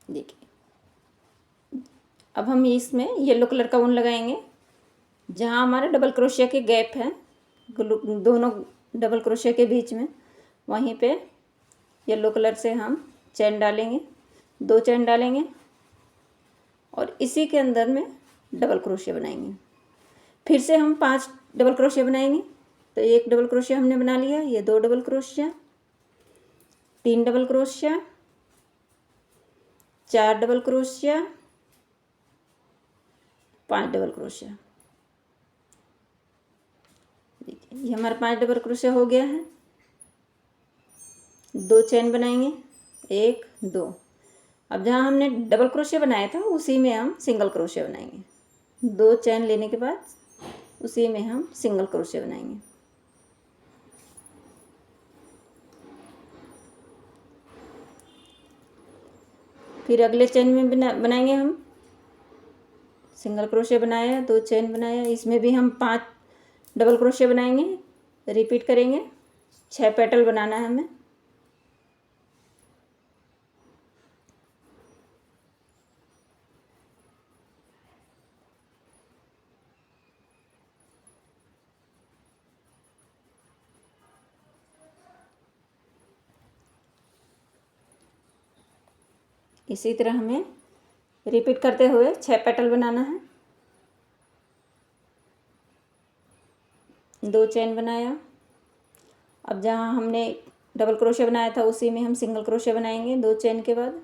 [SPEAKER 1] देखिए, अब हम इसमें येलो कलर का ऊन लगाएंगे। जहाँ हमारे डबल क्रोशिया के गैप है दोनों डबल क्रोशिया के बीच में, वहीं पे येलो कलर से हम चेन डालेंगे। 2 चेन डालेंगे और इसी के अंदर में डबल क्रोशिया बनाएंगे। फिर से हम 5 डबल क्रोशिया बनाएंगे। तो 1 डबल क्रोशिया हमने बना लिया, ये 2 double crochet, 3 double crochet, 4 double crochet, 5 double crochet. देखिए, ये हमारा 5 डबल क्रोशिया हो गया है। 2 चेन बनाएंगे, 1 2। अब जहाँ हमने डबल क्रोशिया बनाया था उसी में हम सिंगल क्रोशिया बनाएंगे। 2 चेन लेने के बाद उसी में हम सिंगल क्रोशिया बनाएंगे। फिर अगले चेन में बनाएंगे हम सिंगल क्रोशिया बनाया, 2 चेन बनाया, इसमें भी हम 5 डबल क्रोशिया बनाएंगे। रिपीट करेंगे। 6 पेटल बनाना है हमें। इसी तरह हमें रिपीट करते हुए 6 पेटल बनाना है। 2 चेन बनाया। अब जहाँ हमने डबल क्रोशिया बनाया था उसी में हम सिंगल क्रोशिया बनाएंगे 2 चेन के बाद।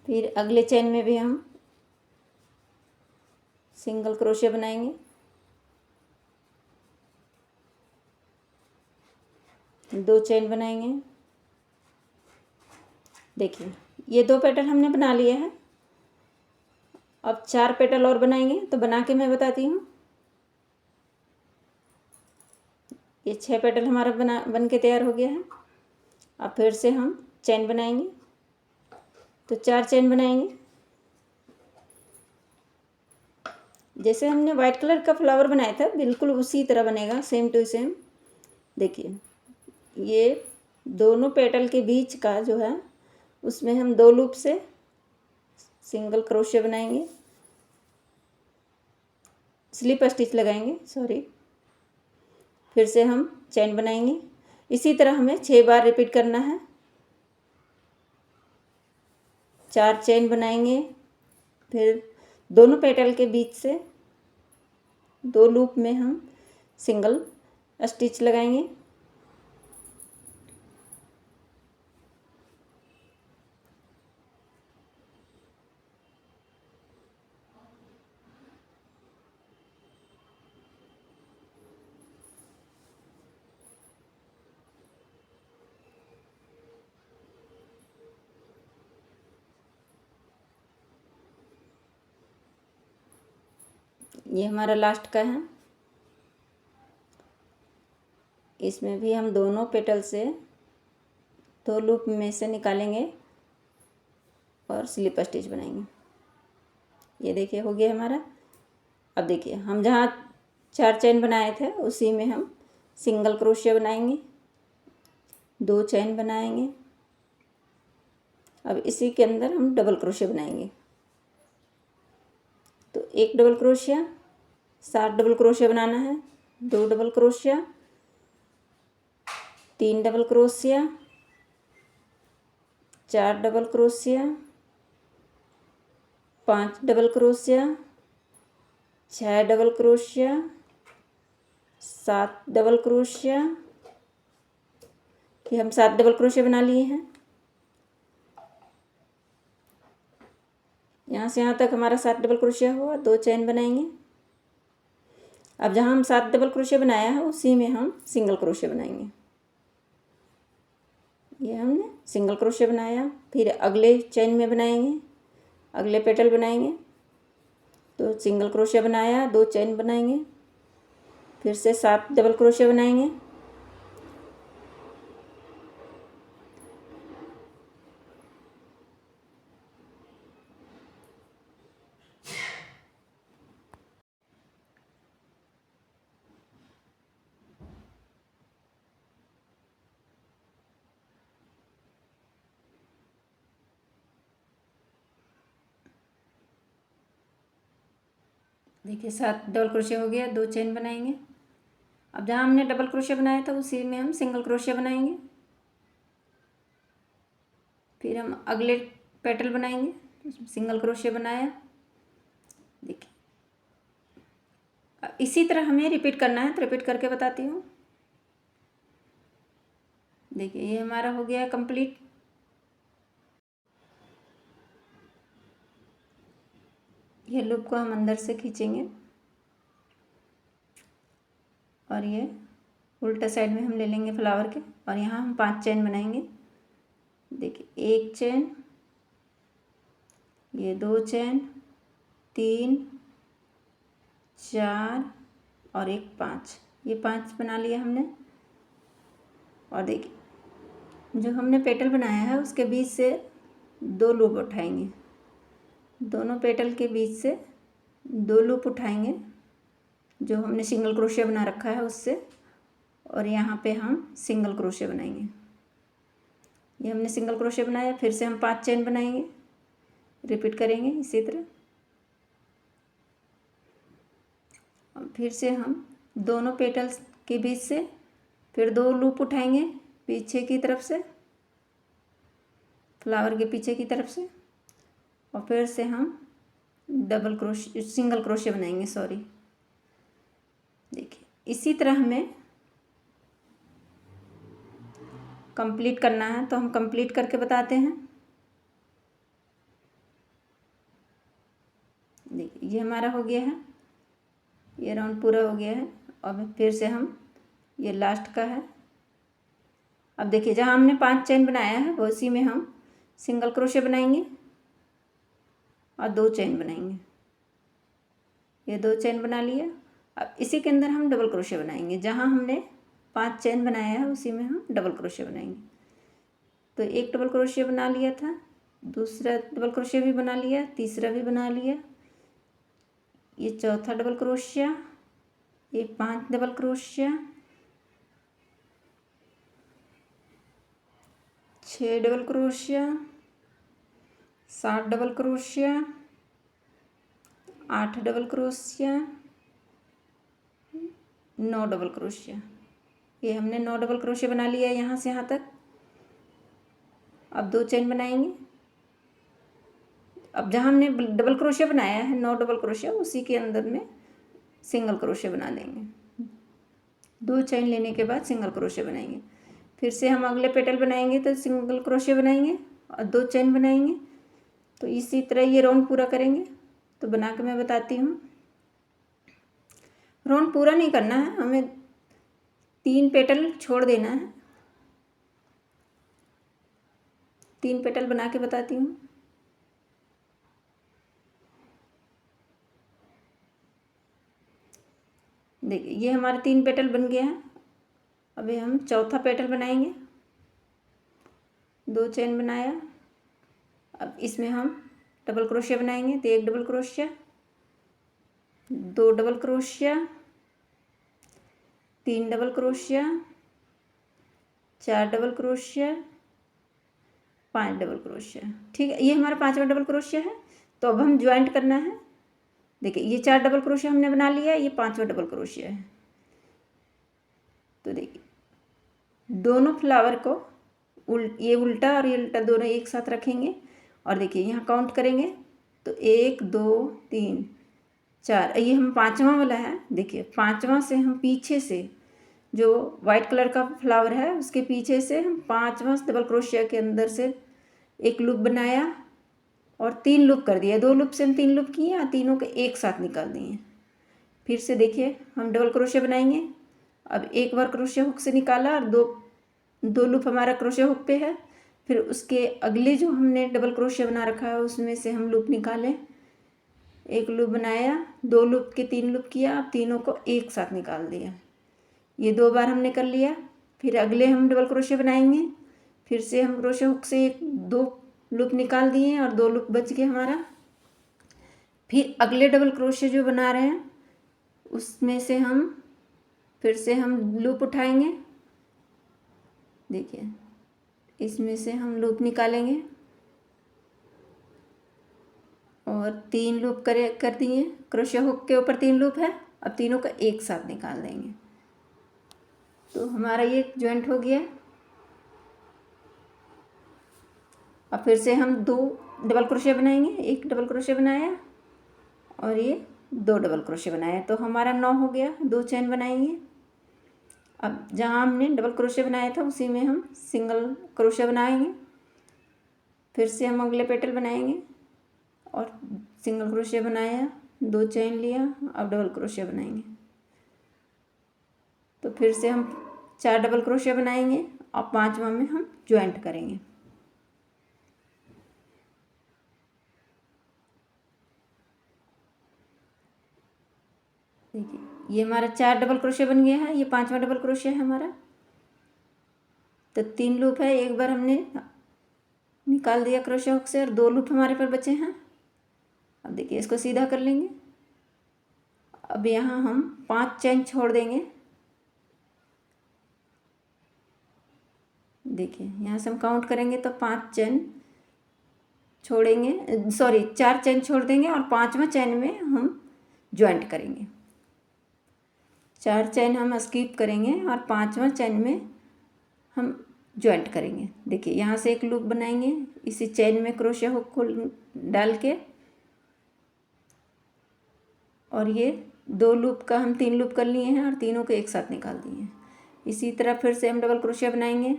[SPEAKER 1] फिर अगले चेन में भी हम सिंगल क्रोशिया बनाएंगे। 2 चेन बनाएंगे। देखिए, ये 2 पेटल हमने बना लिए हैं। अब 4 पेटल और बनाएंगे, तो बना के मैं बताती हूँ। ये 6 पेटल हमारा बन के तैयार हो गया है। अब फिर से हम चेन बनाएंगे, तो 4 चेन बनाएंगे। जैसे हमने वाइट कलर का फ्लावर बनाया था बिल्कुल उसी तरह बनेगा, सेम टू सेम। देखिए, ये दोनों पेटल के बीच का जो है उसमें हम 2 लूप से सिंगल क्रोशिया बनाएंगे, स्लिप स्टिच लगाएंगे, सॉरी। फिर से हम चेन बनाएंगे। इसी तरह हमें 6 बार रिपीट करना है। 4 चेन बनाएंगे, फिर दोनों पेटल के बीच से 2 लूप में हम सिंगल स्टिच लगाएंगे। ये हमारा लास्ट का है। इसमें भी हम दोनों पेटल से 2 लूप में से निकालेंगे और स्लिप स्टिच बनाएंगे। ये देखिए, हो गया हमारा। अब देखिए, हम जहाँ 4 चेन बनाए थे उसी में हम सिंगल क्रोशिया बनाएंगे, 2 चेन बनाएंगे। अब इसी के अंदर हम डबल क्रोशिया बनाएंगे। तो 1 डबल क्रोशिया, 7 डबल क्रोशिया बनाना है, 2 double crochet, 3 double crochet, 4 double crochet, 5 double crochet, 6 double crochet, 7 double crochet, कि हम 7 डबल क्रोशे बना लिए हैं। यहाँ से यहाँ तक हमारा 7 डबल क्रोशिया हुआ, 2 चेन बनाएंगे। अब जहाँ हम 7 डबल क्रोशिया बनाया है उसी में हम सिंगल क्रोशिया बनाएंगे। ये हमने सिंगल क्रोशिया बनाया, फिर अगले चेन में बनाएंगे, अगले पेटल बनाएंगे, तो सिंगल क्रोशिया बनाया, 2 चेन बनाएंगे, फिर से 7 डबल क्रोशिया बनाएंगे, देखिए 7 डबल क्रोशिया हो गया, 2 चेन बनाएंगे। अब जहाँ हमने डबल क्रोशिया बनाया था उसी में हम सिंगल क्रोशिया बनाएंगे, फिर हम अगले पेटल बनाएंगे, सिंगल क्रोशिया बनाया। देखिए इसी तरह हमें रिपीट करना है, तो रिपीट करके बताती हूँ। देखिए ये हमारा हो गया कंप्लीट। ये लूप को हम अंदर से खींचेंगे और ये उल्टा साइड में हम ले लेंगे फ्लावर के, और यहाँ हम 5 चेन बनाएंगे। देखिए 1 चेन, ये 2 चेन, 3, 4 और एक 5, ये 5 बना लिया हमने। और देखिए जो हमने पेटल बनाया है उसके बीच से 2 लूप उठाएंगे, दोनों पेटल के बीच से 2 लूप उठाएंगे जो हमने सिंगल क्रोशिया बना रखा है उससे, और यहाँ पे हम सिंगल क्रोशिया बनाएंगे। ये हमने सिंगल क्रोशिया बनाया, फिर से हम 5 चेन बनाएंगे, रिपीट करेंगे इसी तरह। फिर से हम दोनों पेटल्स के बीच से फिर 2 लूप उठाएंगे पीछे की तरफ से, फ्लावर के पीछे की तरफ से, और फिर से हम डबल क्रोशिया सिंगल क्रोशिया बनाएंगे, सॉरी। देखिए इसी तरह हमें कंप्लीट करना है, तो हम कंप्लीट करके बताते हैं। देखिए ये हमारा हो गया है, ये राउंड पूरा हो गया है। अब फिर से हम ये लास्ट का है। अब देखिए जहाँ हमने 5 चेन बनाया है वो उसी में हम सिंगल क्रोशिया बनाएंगे और 2 चेन बनाएंगे। ये 2 चेन बना लिया। अब इसी के अंदर हम डबल क्रोशिया बनाएंगे, जहाँ हमने 5 चेन बनाया है उसी में हम डबल क्रोशिया बनाएंगे। तो एक डबल क्रोशिया बना लिया था, दूसरा डबल क्रोशिया भी बना लिया, तीसरा भी बना लिया, ये चौथा डबल क्रोशिया, ये 5 double crochet, 6 double crochet, 7 double crochet, 8 double crochet, 9 double crochet. ये हमने 9 डबल क्रोशिया बना लिया यहाँ से यहाँ तक। अब 2 चेन बनाएंगे। अब जहाँ हमने डबल क्रोशिया बनाया है 9 डबल क्रोशिया, उसी के अंदर में सिंगल क्रोशिया बना देंगे। 2 चेन लेने के बाद सिंगल क्रोशिया बनाएंगे। फिर से हम अगले पेटल बनाएंगे तो सिंगल क्रोशिया बनाएंगे और 2 चेन बनाएंगे। तो इसी तरह ये राउंड पूरा करेंगे। तो बना के मैं बताती हूँ। राउंड पूरा नहीं करना है, हमें 3 पेटल छोड़ देना है। 3 पेटल बना के बताती हूँ। देखिए ये हमारे 3 पेटल बन गया है। अभी हम चौथा पेटल बनाएंगे। 2 चेन बनाया। अब इसमें हम डबल क्रोशिया बनाएंगे। तो 1 double crochet, 2 double crochet, 3 double crochet, 4 double crochet, 5 double crochet. ठीक है, ये हमारा 5वां डबल क्रोशिया है। तो अब हम ज्वाइंट करना है। देखिए ये 4 डबल क्रोशिया हमने बना लिया, ये 5वां डबल क्रोशिया है। तो देखिए दोनों फ्लावर को ये उल्टा और ये उल्टा दोनों एक साथ रखेंगे और देखिए यहाँ काउंट करेंगे। तो 1 2 3 4, ये हम 5वां वाला है। देखिए 5वां से हम पीछे से जो वाइट कलर का फ्लावर है उसके पीछे से हम 5वां डबल क्रोशिया के अंदर से एक लूप बनाया और 3 लूप कर दिया। 2 लूप से हम 3 लूप किए और तीनों के एक साथ निकाल दिए। फिर से देखिए हम डबल क्रोशिया बनाएंगे। अब एक बार क्रोशिया हुक से निकाला और दो लूप हमारा क्रोशिया हुक पे है। फिर उसके अगले जो हमने डबल क्रोशिया बना रखा है उसमें से हम लूप निकालें। एक लूप बनाया, 2 लूप के 3 लूप किया, अब तीनों को एक साथ निकाल दिया। ये 2 बार हमने कर लिया। फिर अगले हम डबल क्रोशिया बनाएंगे। फिर से हम क्रोशिया हुक से 2 लूप निकाल दिए और 2 लूप बच गए हमारा। फिर अगले डबल क्रोशिया जो बना रहे हैं उसमें से हम फिर से हम लूप उठाएंगे। देखिए इसमें से हम लूप निकालेंगे और 3 लूप कर दिए। क्रोशिया हुक के ऊपर 3 लूप है, अब तीनों का एक साथ निकाल देंगे तो हमारा ये जॉइंट हो गया। अब फिर से हम 2 डबल क्रोशिया बनाएंगे। एक डबल क्रोशिया बनाया और ये 2 डबल क्रोशिया बनाया तो हमारा 9 हो गया। 2 चेन बनाएंगे। अब जहाँ हमने डबल क्रोशिया बनाया था उसी में हम सिंगल क्रोशिया बनाएंगे। फिर से हम अगले पेटल बनाएंगे और सिंगल क्रोशिया बनाया, 2 चेन लिया, अब डबल क्रोशिया बनाएंगे। तो फिर से हम 4 डबल क्रोशिया बनाएंगे और 5वां में हम ज्वाइंट करेंगे। देखिए ये हमारा 4 डबल क्रोशिया बन गया है। ये 5वां डबल क्रोशिया है हमारा। तो 3 लूप है, एक बार हमने निकाल दिया क्रोशिया हुक से और 2 लूप हमारे पर बचे हैं। अब देखिए इसको सीधा कर लेंगे। अब यहाँ हम 5 चेन छोड़ देंगे। देखिए यहाँ से हम काउंट करेंगे तो 5 चेन छोड़ेंगे, सॉरी 4 चेन छोड़ देंगे और 5वां चेन में हम ज्वाइंट करेंगे। 4 चेन हम स्किप करेंगे और 5वां चेन में हम ज्वाइंट करेंगे। देखिए यहाँ से एक लूप बनाएंगे, इसी चेन में क्रोशिया हुक को डाल के और ये 2 लूप का हम 3 लूप कर लिए हैं और तीनों को एक साथ निकाल दिए हैं। इसी तरह फिर से हम डबल क्रोशिया बनाएंगे।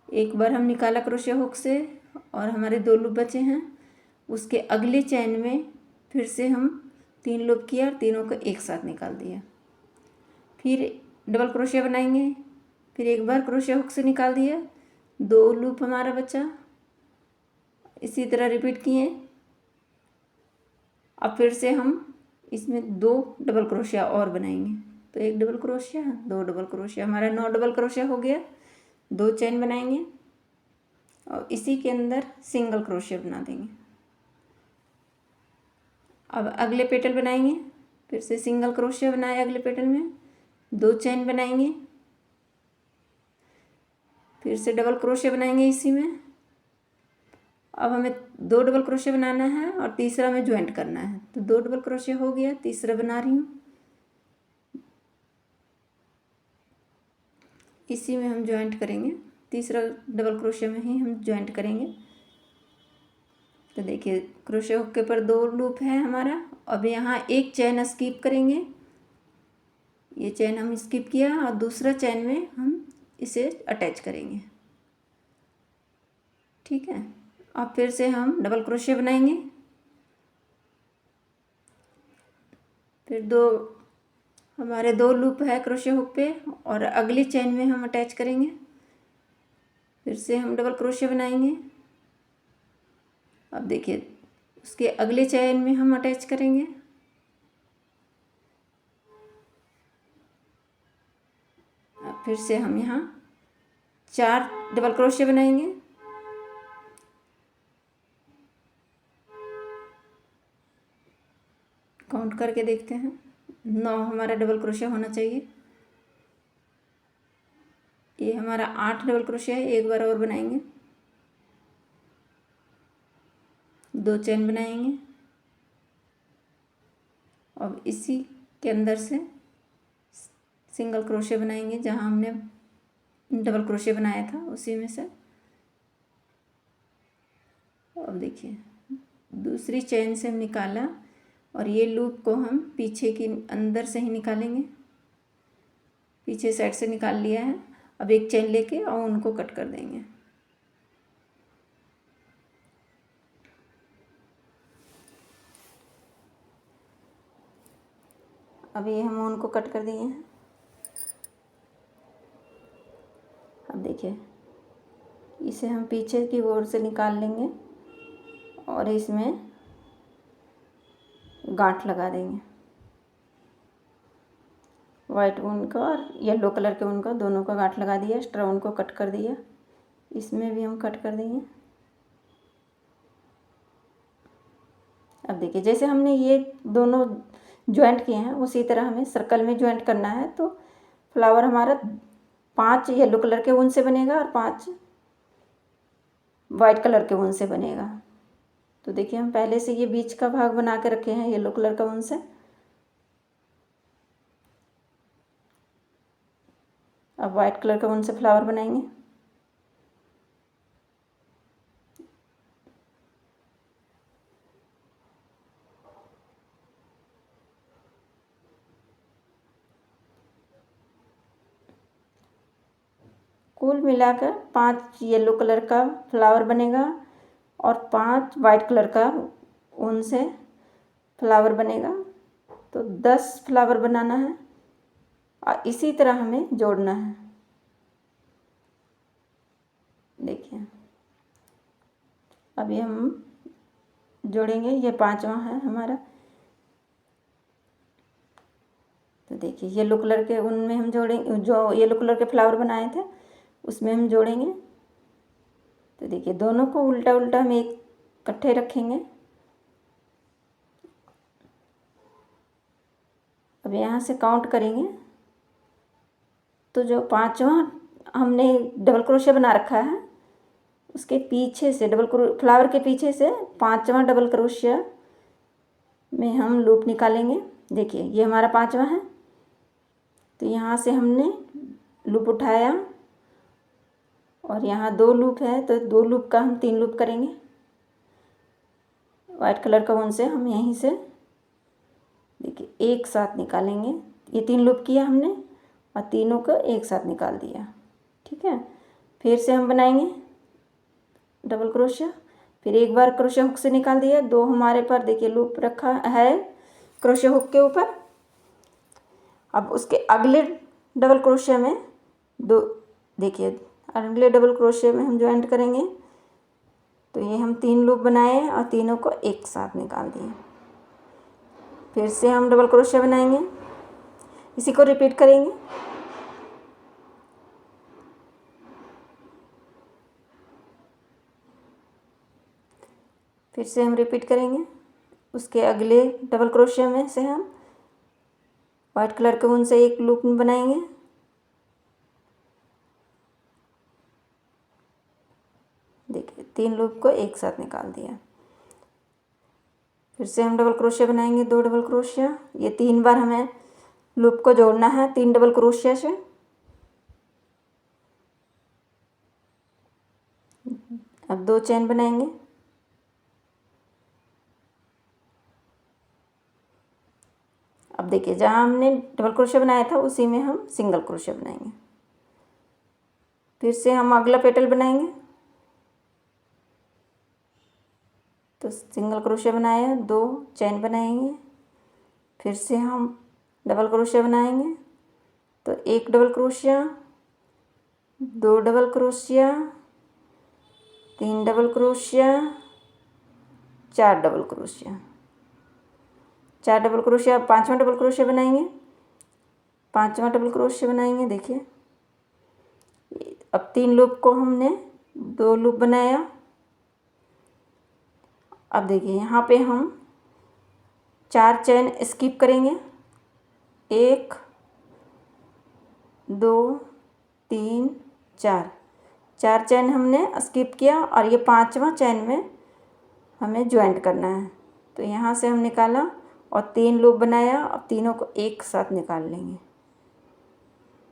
[SPEAKER 1] एक बार हम निकाला क्रोशिया हुक से और हमारे 2 लूप बचे हैं। उसके अगले चेन में फिर से हम 3 लूप किया और तीनों को एक साथ निकाल दिया। फिर डबल क्रोशिया बनाएंगे। फिर एक बार क्रोशिया हुक से निकाल दिया, 2 लूप हमारा बचा। इसी तरह रिपीट किए। अब फिर से हम इसमें 2 डबल क्रोशिया और बनाएंगे। तो 1 डबल क्रोशिया, 2 डबल क्रोशिया, हमारा 9 डबल क्रोशिया हो गया। 2 चेन बनाएंगे और इसी के अंदर सिंगल क्रोशिया बना देंगे। अब अगले पेटल बनाएंगे। फिर से सिंगल क्रोशिया बनाया, अगले पेटल में 2 चेन बनाएंगे। फिर से डबल क्रोशिया बनाएंगे इसी में। अब हमें 2 डबल क्रोशिया बनाना है और तीसरा में ज्वाइंट करना है। तो 2 डबल क्रोशिया हो गया, तीसरा बना रही हूँ। इसी में हम ज्वाइंट करेंगे, तीसरा डबल क्रोशिया में ही हम ज्वाइंट करेंगे। तो देखिए क्रोशिया हुक के ऊपर 2 लूप है हमारा। अब यहाँ एक चेन स्किप करेंगे, ये चेन हम स्किप किया और दूसरा चेन में हम इसे अटैच करेंगे। ठीक है। अब फिर से हम डबल क्रोशिया बनाएंगे। फिर हमारे 2 लूप है क्रोशिया हुक पे और अगली चेन में हम अटैच करेंगे। फिर से हम डबल क्रोशिया बनाएंगे। अब देखिए उसके अगले चेन में हम अटैच करेंगे। अब फिर से हम यहाँ 4 डबल क्रोशिया बनाएंगे। काउंट करके देखते हैं, 9 हमारा डबल क्रोशिया होना चाहिए। ये हमारा 8 डबल क्रोशिया है। एक बार और बनाएंगे, 2 चेन बनाएंगे और इसी के अंदर से सिंगल क्रोशिया बनाएंगे जहाँ हमने डबल क्रोशिया बनाया था उसी में से। अब देखिए दूसरी चेन से हम निकाला और ये लूप को हम पीछे की अंदर से ही निकालेंगे। पीछे साइड से निकाल लिया है। अब एक चेन लेके और उनको कट कर देंगे। अभी हम उनको कट कर दिए हैं। अब देखिए, इसे हम पीछे की ओर से निकाल लेंगे और इसमें गांठ लगा देंगे। वाइट ऊन का और येलो कलर के ऊन का दोनों का गांठ लगा दिया। एक्स्ट्रा ऊन को कट कर दिया। इसमें भी हम कट कर देंगे। अब देखिए, जैसे हमने ये दोनों ज्वाइंट किए हैं उसी तरह हमें सर्कल में ज्वाइंट करना है। तो फ्लावर हमारा 5 येलो कलर के ऊन से बनेगा और 5 वाइट कलर के ऊन से बनेगा। तो देखिए, हम पहले से ये बीच का भाग बना के रखे हैं येलो कलर का ऊन से। अब वाइट कलर का ऊन से फ्लावर बनाएंगे। कुल मिलाकर 5 येलो कलर का फ्लावर बनेगा और 5 वाइट कलर का ऊन से फ्लावर बनेगा। तो 10 फ्लावर बनाना है और इसी तरह हमें जोड़ना है। देखिए, अभी हम जोड़ेंगे। ये 5वां है हमारा। तो देखिए, येलो कलर के ऊन में हम जोड़ेंगे, जो येलो कलर के फ्लावर बनाए थे उसमें हम जोड़ेंगे। तो देखिए, दोनों को उल्टा उल्टा हम एक इकट्ठे रखेंगे। अब यहाँ से काउंट करेंगे तो जो 5वां हमने डबल क्रोशिया बना रखा है उसके पीछे से फ्लावर के पीछे से 5वां डबल क्रोशिया में हम लूप निकालेंगे। देखिए, ये हमारा 5वां है। तो यहाँ से हमने लूप उठाया और यहाँ 2 लूप है तो 2 लूप का हम 3 लूप करेंगे। वाइट कलर का ऊन से हम यहीं से देखिए एक साथ निकालेंगे। ये 3 लूप किया हमने और तीनों को एक साथ निकाल दिया। ठीक है, फिर से हम बनाएंगे डबल क्रोशिया। फिर एक बार क्रोशिया हुक से निकाल दिया। 2 हमारे पर देखिए लूप रखा है क्रोशिया हुक के ऊपर। अब उसके अगले डबल क्रोशिया में देखिए अगले डबल क्रोशिया में हम ज्वाइंट करेंगे। तो ये हम 3 लूप बनाए और तीनों को एक साथ निकाल दिए। फिर से हम डबल क्रोशिया बनाएंगे, इसी को रिपीट करेंगे। फिर से हम रिपीट करेंगे। उसके अगले डबल क्रोशिया में से हम वाइट कलर के ऊन से एक लूप बनाएंगे। देखिए 3 लूप को एक साथ निकाल दिया। फिर से हम डबल क्रोशिया बनाएंगे, 2 डबल क्रोशिया। ये 3 बार हमें लूप को जोड़ना है 3 डबल क्रोशिया से। अब 2 चेन बनाएंगे। अब देखिए, जहाँ हमने डबल क्रोशिया बनाया था उसी में हम सिंगल क्रोशिया बनाएंगे। फिर से हम अगला पेटल बनाएंगे। तो सिंगल क्रोशिया बनाया, 2 चेन बनाएंगे। फिर से हम डबल क्रोशिया बनाएंगे। तो 1 double crochet, 2 double crochet, 3 double crochet, 4 double crochet, 4 double crochet. 5वां डबल क्रोशिया बनाएंगे, 5वां डबल क्रोशिया बनाएंगे। देखिए, अब 3 लूप को हमने 2 लूप बनाया। अब देखिए, यहाँ पे हम 4 चेन स्किप करेंगे। 1 2 3 4 चेन हमने स्किप किया और ये 5वां चेन में हमें ज्वाइंट करना है। तो यहाँ से हम निकाला और 3 लूप बनाया। अब तीनों को एक साथ निकाल लेंगे।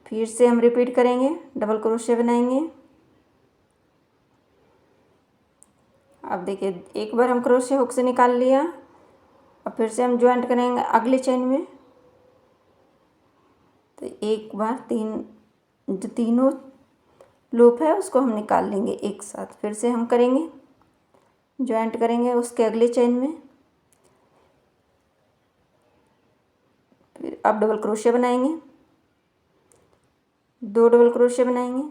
[SPEAKER 1] फिर से हम रिपीट करेंगे, डबल क्रोशिया बनाएंगे। अब देखिए, एक बार हम क्रोशिया हुक से निकाल लिया और फिर से हम ज्वाइंट करेंगे अगले चेन में। तो तो एक बार जो तीनों लूप है उसको हम निकाल लेंगे एक साथ। फिर से हम करेंगे, ज्वाइंट करेंगे उसके अगले चेन में। फिर अब डबल क्रोशिया बनाएंगे, 2 डबल क्रोशिया बनाएंगे,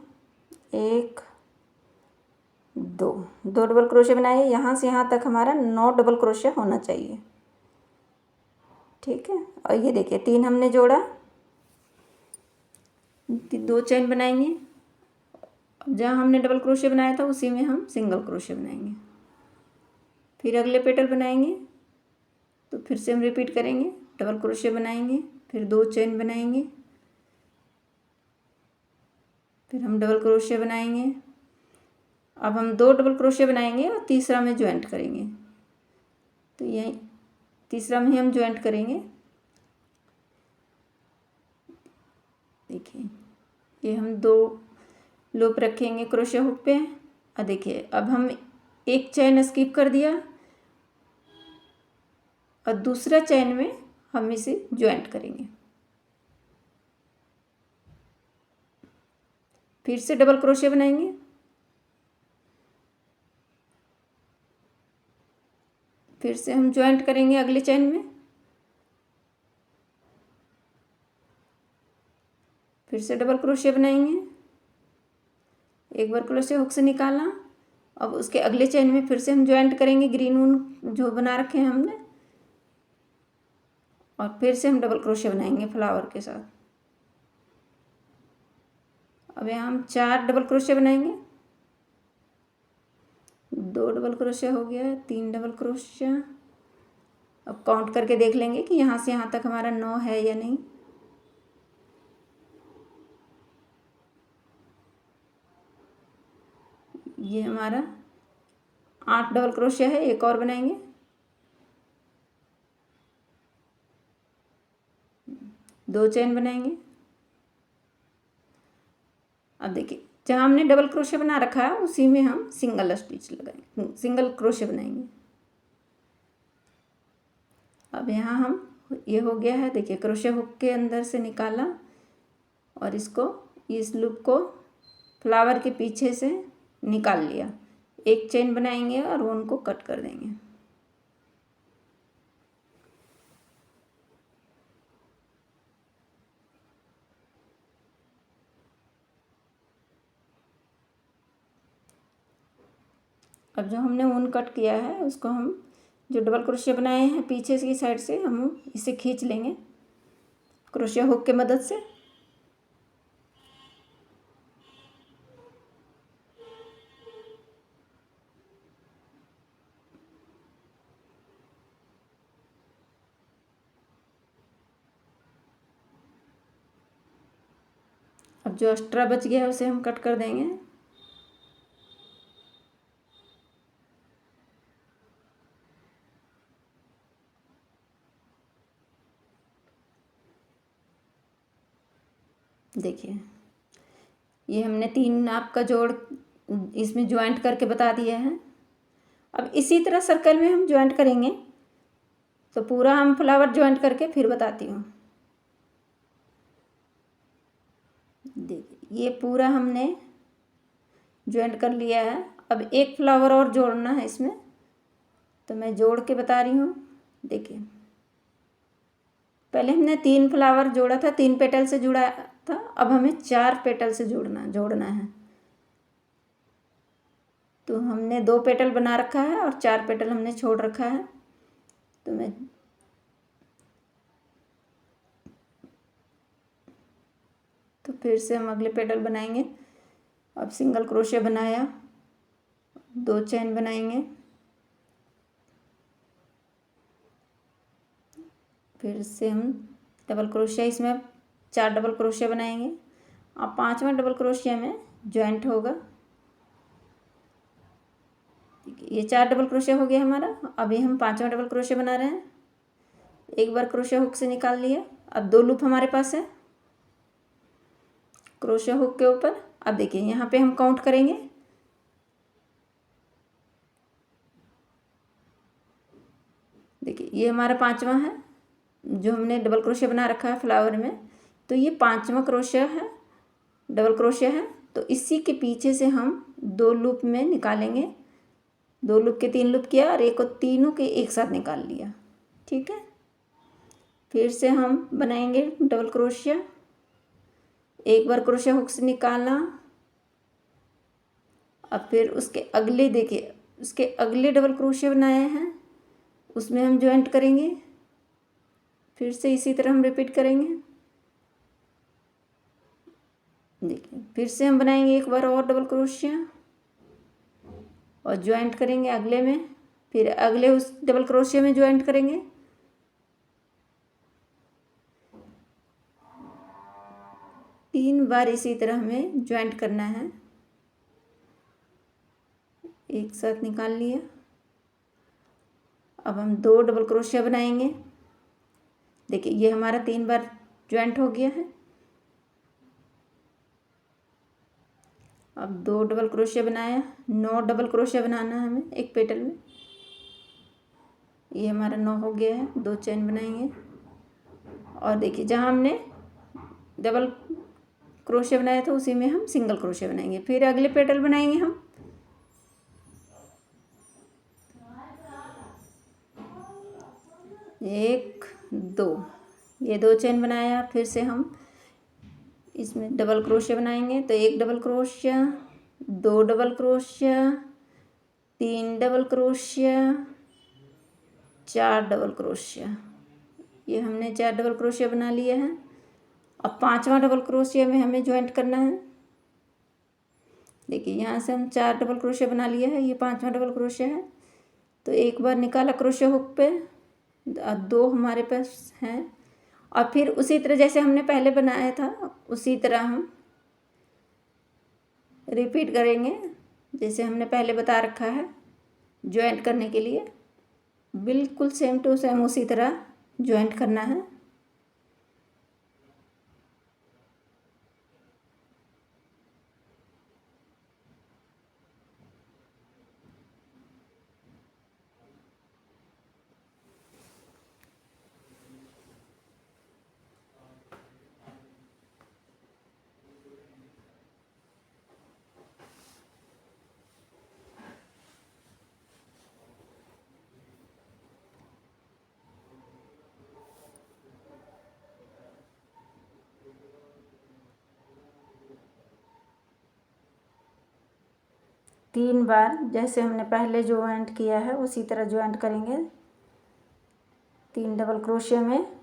[SPEAKER 1] 1 2 2 डबल क्रोशिया बनाए। यहाँ से यहाँ तक हमारा 9 डबल क्रोशिया होना चाहिए, ठीक है। और ये देखिए 3 हमने जोड़ा, 2 चेन बनाएंगे। अब जहाँ हमने डबल क्रोशिया बनाया था उसी में हम सिंगल क्रोशिया बनाएंगे। फिर अगले पेटल बनाएंगे, तो फिर से हम रिपीट करेंगे, डबल क्रोशिया बनाएंगे, फिर 2 चेन बनाएंगे, फिर हम डबल क्रोशिया बनाएंगे। अब हम 2 डबल क्रोशिया बनाएंगे और तीसरा में ज्वाइंट करेंगे। तो यही तीसरा में ही हम ज्वाइंट करेंगे। देखिए ये हम 2 लूप रखेंगे क्रोशिया हुक पे। और देखिए अब हम एक चेन स्किप कर दिया और दूसरा चेन में हम इसे ज्वाइंट करेंगे। फिर से डबल क्रोशिया बनाएंगे, फिर से हम ज्वाइंट करेंगे अगले चेन में, फिर से डबल क्रोशिया बनाएंगे, एक बार क्रोशिया हुक से निकालना। अब उसके अगले चेन में फिर से हम ज्वाइंट करेंगे ग्रीन ऊन जो बना रखे हैं हमने, और फिर से हम डबल क्रोशिया बनाएंगे फ्लावर के साथ। अब यहाँ हम 4 डबल क्रोशिया बनाएंगे, 2 डबल क्रोशिया हो गया, 3 डबल क्रोशिया। अब काउंट करके देख लेंगे कि यहाँ से यहाँ तक हमारा 9 है या नहीं। ये हमारा 8 डबल क्रोशिया है। एक और बनाएंगे, 2 चेन बनाएंगे। अब देखिए जहाँ हमने डबल क्रोशिया बना रखा है उसी में हम सिंगल स्टिच लगाएंगे, सिंगल क्रोशिया बनाएंगे। अब यहाँ हम ये हो गया है, देखिए क्रोशिया हुक के अंदर से निकाला और इसको इस लूप को फ्लावर के पीछे से निकाल लिया। एक चेन बनाएंगे और उनको कट कर देंगे। अब जो हमने ऊन कट किया है उसको हम जो डबल क्रोशिया बनाए हैं पीछे की साइड से हम इसे खींच लेंगे क्रोशिया हुक के मदद से। अब जो एक्स्ट्रा बच गया है उसे हम कट कर देंगे। देखिए ये हमने 3 नाप का जोड़ इसमें ज्वाइंट करके बता दिया है। अब इसी तरह सर्कल में हम ज्वाइंट करेंगे, तो पूरा हम फ्लावर ज्वाइंट करके फिर बताती हूँ। देखिए ये पूरा हमने ज्वाइंट कर लिया है। अब एक फ्लावर और जोड़ना है इसमें, तो मैं जोड़ के बता रही हूँ। देखिए पहले हमने 3 फ्लावर जोड़ा था, 3 पेटल से जुड़ा था। अब हमें 4 पेटल से जोड़ना है। तो हमने 2 पेटल बना रखा है और 4 पेटल हमने छोड़ रखा है। तो मैं फिर से हम अगले पेटल बनाएंगे। अब सिंगल क्रोशिया बनाया, 2 चेन बनाएंगे, फिर से हम डबल क्रोशिया, इसमें 4 डबल क्रोशिया बनाएंगे। अब 5वां डबल क्रोशिया में ज्वाइंट होगा। ये 4 डबल क्रोशिया हो गया हमारा। अभी हम 5वां डबल क्रोशिया बना रहे हैं। एक बार क्रोशिया हुक से निकाल लिया। अब 2 लूप हमारे पास है क्रोशिया हुक के ऊपर। अब देखिए यहाँ पे हम काउंट करेंगे। देखिए ये हमारा 5वां है जो हमने डबल क्रोशिया बना रखा है फ्लावर में। तो ये 5वां क्रोशिया है, डबल क्रोशिया है। तो इसी के पीछे से हम 2 लूप में निकालेंगे। 2 लूप के 3 लूप किया और एक और तीनों के एक साथ निकाल लिया। ठीक है, फिर से हम बनाएंगे डबल क्रोशिया। एक बार क्रोशिया हुक से निकाला, अब फिर उसके अगले देखिए, उसके अगले डबल क्रोशिया बनाए हैं, उसमें हम ज्वाइंट करेंगे। फिर से इसी तरह हम रिपीट करेंगे। देखिए, फिर से हम बनाएंगे एक बार और डबल क्रोशिया और ज्वाइंट करेंगे अगले में, फिर अगले उस डबल क्रोशिया में ज्वाइंट करेंगे। तीन बार इसी तरह हमें ज्वाइंट करना है। एक साथ निकाल लिया। अब हम 2 डबल क्रोशिया बनाएंगे। देखिए, ये हमारा 3 बार ज्वाइंट हो गया है। अब 2 डबल क्रोशिया बनाया, 9 डबल क्रोशिया बनाना है हमें एक पेटल में। ये हमारा 9 हो गया है। 2 चेन बनाएंगे और देखिए, जहाँ हमने डबल क्रोशिया बनाया था उसी में हम सिंगल क्रोशिया बनाएंगे। फिर अगले पेटल बनाएंगे हम। एक, 2, ये 2 चेन बनाया। फिर से हम इसमें डबल क्रोशिया बनाएंगे। तो 1 double crochet, 2 double crochet, 3 double crochet, 4 double crochet. ये हमने 4 डबल क्रोशिया बना लिया है। अब 5वां डबल क्रोशिया में हमें ज्वाइंट करना है। देखिए, यहाँ से हम 4 डबल क्रोशिया बना लिया है, ये 5वां डबल क्रोशिया है। तो एक बार निकाला क्रोशिया हुक पे, 2 हमारे पास हैं। और फिर उसी तरह जैसे हमने पहले बनाया था उसी तरह हम रिपीट करेंगे, जैसे हमने पहले बता रखा है ज्वाइंट करने के लिए। बिल्कुल सेम टू सेम उसी तरह ज्वाइंट करना है। तीन बार जैसे हमने पहले ज्वाइंट किया है उसी तरह ज्वाइंट करेंगे 3 डबल क्रोशिया में।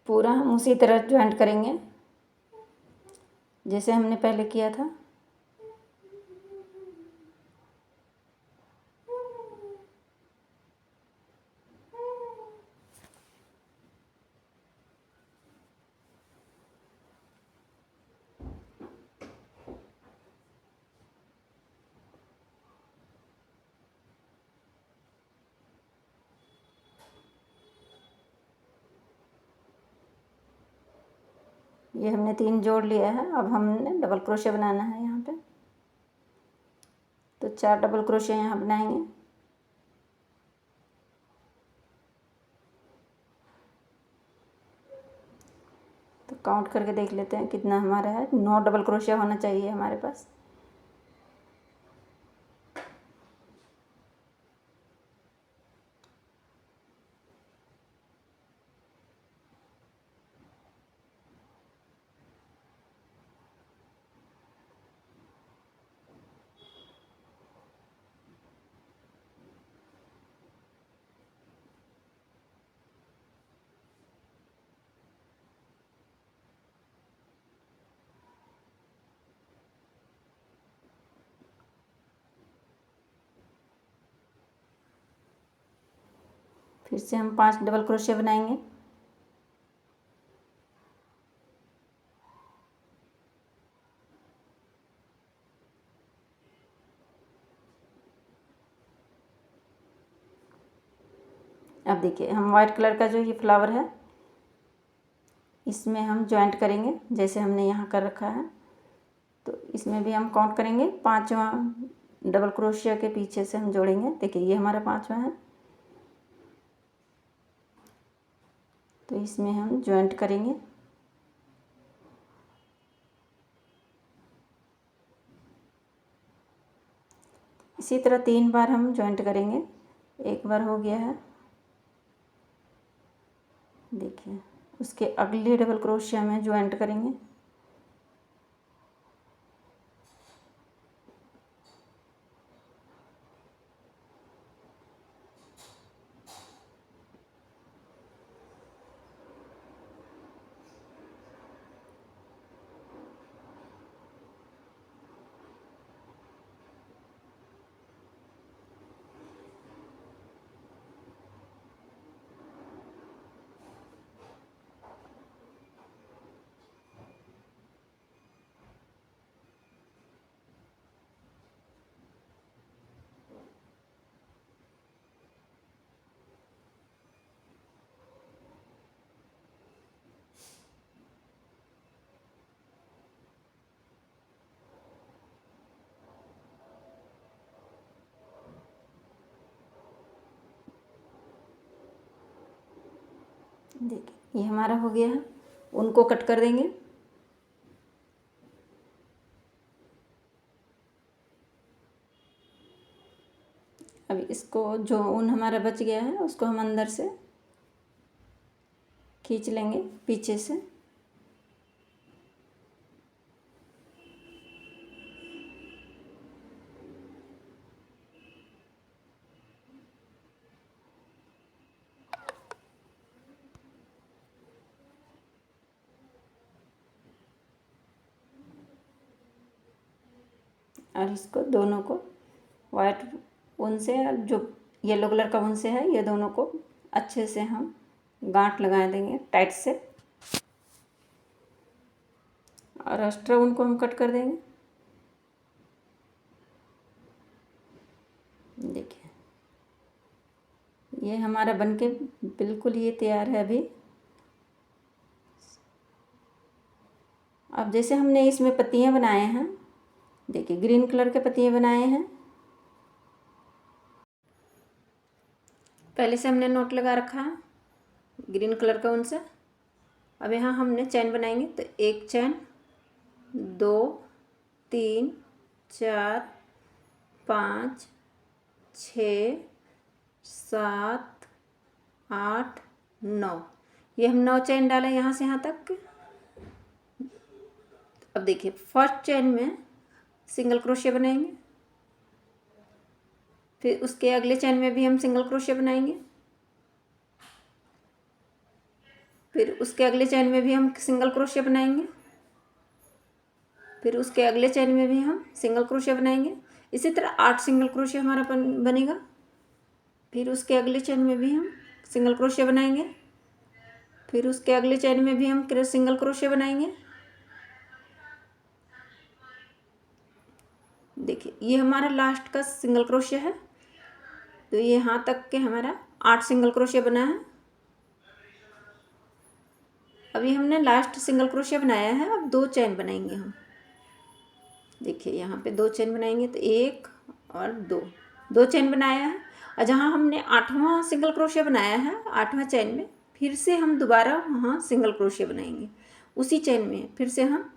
[SPEAKER 1] पूरा हम उसी तरह ज्वाइंट करेंगे जैसे हमने पहले किया था। ये हमने 3 जोड़ लिया है। अब हमने डबल क्रोशिया बनाना है यहाँ पे। तो 4 डबल क्रोशिया यहाँ बनाएंगे। तो काउंट करके देख लेते हैं कितना हमारा है। 9 डबल क्रोशिया होना चाहिए हमारे पास। फिर से हम 5 डबल क्रोशिया बनाएंगे। अब देखिए हम वाइट कलर का जो ये फ्लावर है इसमें हम ज्वाइंट करेंगे जैसे हमने यहाँ कर रखा है। तो इसमें भी हम काउंट करेंगे, 5वां डबल क्रोशिया के पीछे से हम जोड़ेंगे। देखिए ये हमारा 5वां है, तो इसमें हम ज्वाइंट करेंगे। इसी तरह 3 बार हम ज्वाइंट करेंगे। एक बार हो गया है, देखिए उसके अगले डबल क्रोशिया में ज्वाइंट करेंगे। देखिए ये हमारा हो गया है, उनको कट कर देंगे। अब इसको जो ऊन हमारा बच गया है उसको हम अंदर से खींच लेंगे पीछे से। और इसको दोनों को वाइट ऊन से जो येलो कलर का ऊन से है ये दोनों को अच्छे से हम गांठ लगा देंगे टाइट से, और एक्स्ट्रा ऊन को हम कट कर देंगे। देखिए ये हमारा बनके बिल्कुल ये तैयार है अभी। अब जैसे हमने इसमें पत्तियां बनाए हैं, देखिए ग्रीन कलर के पत्तियां बनाए हैं। पहले से हमने नोट लगा रखा है ग्रीन कलर का ऊन से। अब यहाँ हमने चैन बनाएंगे, तो 1 चैन, 2, 3, 4, 5, 6, 7, 8, 9, ये हम 9 चैन डालें यहाँ से यहाँ तक। अब देखिए फर्स्ट चैन में सिंगल क्रोशिया बनाएंगे, फिर उसके अगले चैन में भी हम सिंगल क्रोशिया बनाएंगे, फिर उसके अगले चैन में भी हम सिंगल क्रोशिया बनाएंगे, फिर उसके अगले चैन में भी हम सिंगल क्रोशिया बनाएंगे। इसी तरह 8 सिंगल क्रोशिया हमारा बनेगा। फिर उसके अगले चैन में भी हम सिंगल क्रोशिया बनाएंगे, फिर उसके अगले चैन में भी हम सिंगल क्रोशिया बनाएंगे। देखिए ये हमारा लास्ट का सिंगल क्रोशिया है, तो ये यहाँ तक के हमारा 8 सिंगल क्रोशिया बना है। अभी हमने लास्ट सिंगल क्रोशिया बनाया है, अब 2 चैन बनाएंगे हम। देखिए यहाँ पे 2 चैन बनाएंगे, तो 1 और 2 चैन बनाया है। और जहाँ हमने 8वां सिंगल क्रोशिया बनाया है 8वां चैन में फिर से हम दोबारा वहाँ सिंगल क्रोशिया बनाएंगे, उसी चैन में फिर से हम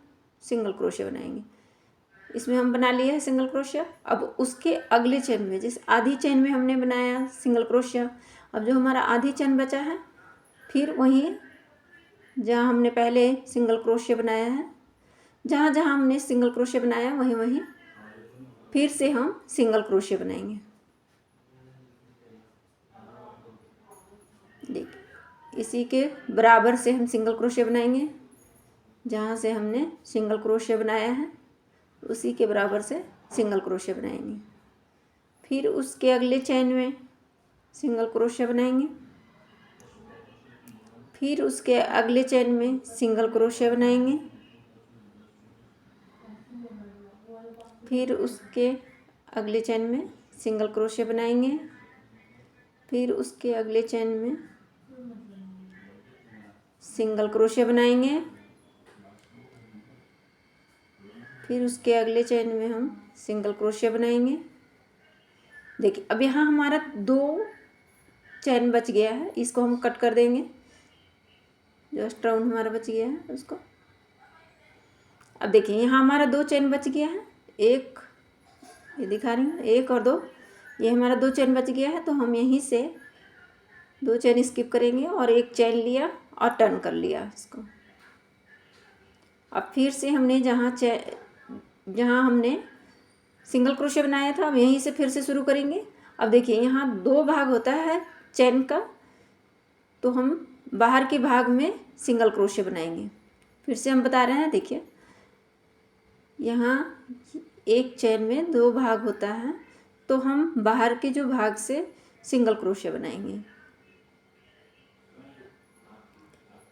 [SPEAKER 1] सिंगल क्रोशिया बनाएंगे। इसमें हम बना लिए है सिंगल क्रोशिया। अब उसके अगले चैन में, जैसे आधी चैन में हमने बनाया सिंगल क्रोशिया, अब जो हमारा आधी चैन बचा है फिर वहीं जहाँ हमने पहले सिंगल क्रोशिया बनाया है, जहाँ जहाँ हमने सिंगल क्रोशिया बनाया वहीं वहीं फिर से हम सिंगल क्रोशिया बनाएंगे। देखिए इसी के बराबर से हम सिंगल क्रोशिया बनाएंगे, जहाँ से हमने सिंगल क्रोशिया बनाया है उसी के बराबर से सिंगल क्रोशिया बनाएंगे। फिर उसके अगले चैन में सिंगल क्रोशिया बनाएंगे, फिर उसके अगले चेन में सिंगल क्रोशिया बनाएंगे। फिर उसके अगले चेन में सिंगल क्रोशिया बनाएंगे। फिर उसके अगले चेन में सिंगल क्रोशिया बनाएंगे। फिर उसके अगले चेन में हम सिंगल क्रोशिया बनाएंगे। देखिए अब यहाँ हमारा 2 चेन बच गया है, इसको हम कट कर देंगे। जो एक्स्ट्रा राउंड हमारा बच गया है उसको। अब देखिए यहाँ हमारा 2 चेन बच गया है, एक ये दिखा रही हूँ, 1 और 2, ये हमारा 2 चेन बच गया है। तो हम यहीं से 2 चेन स्किप करेंगे और 1 चेन लिया और टर्न कर लिया इसको। अब फिर से हमने जहाँ हमने सिंगल क्रोशिया बनाया था, अब यहीं से फिर से शुरू करेंगे। अब देखिए यहाँ 2 भाग होता है चेन का, तो हम बाहर के भाग में सिंगल क्रोशिया बनाएंगे। फिर से हम बता रहे हैं, देखिए यहाँ एक चेन में 2 भाग होता है, तो हम बाहर के जो भाग से सिंगल क्रोशिया बनाएंगे।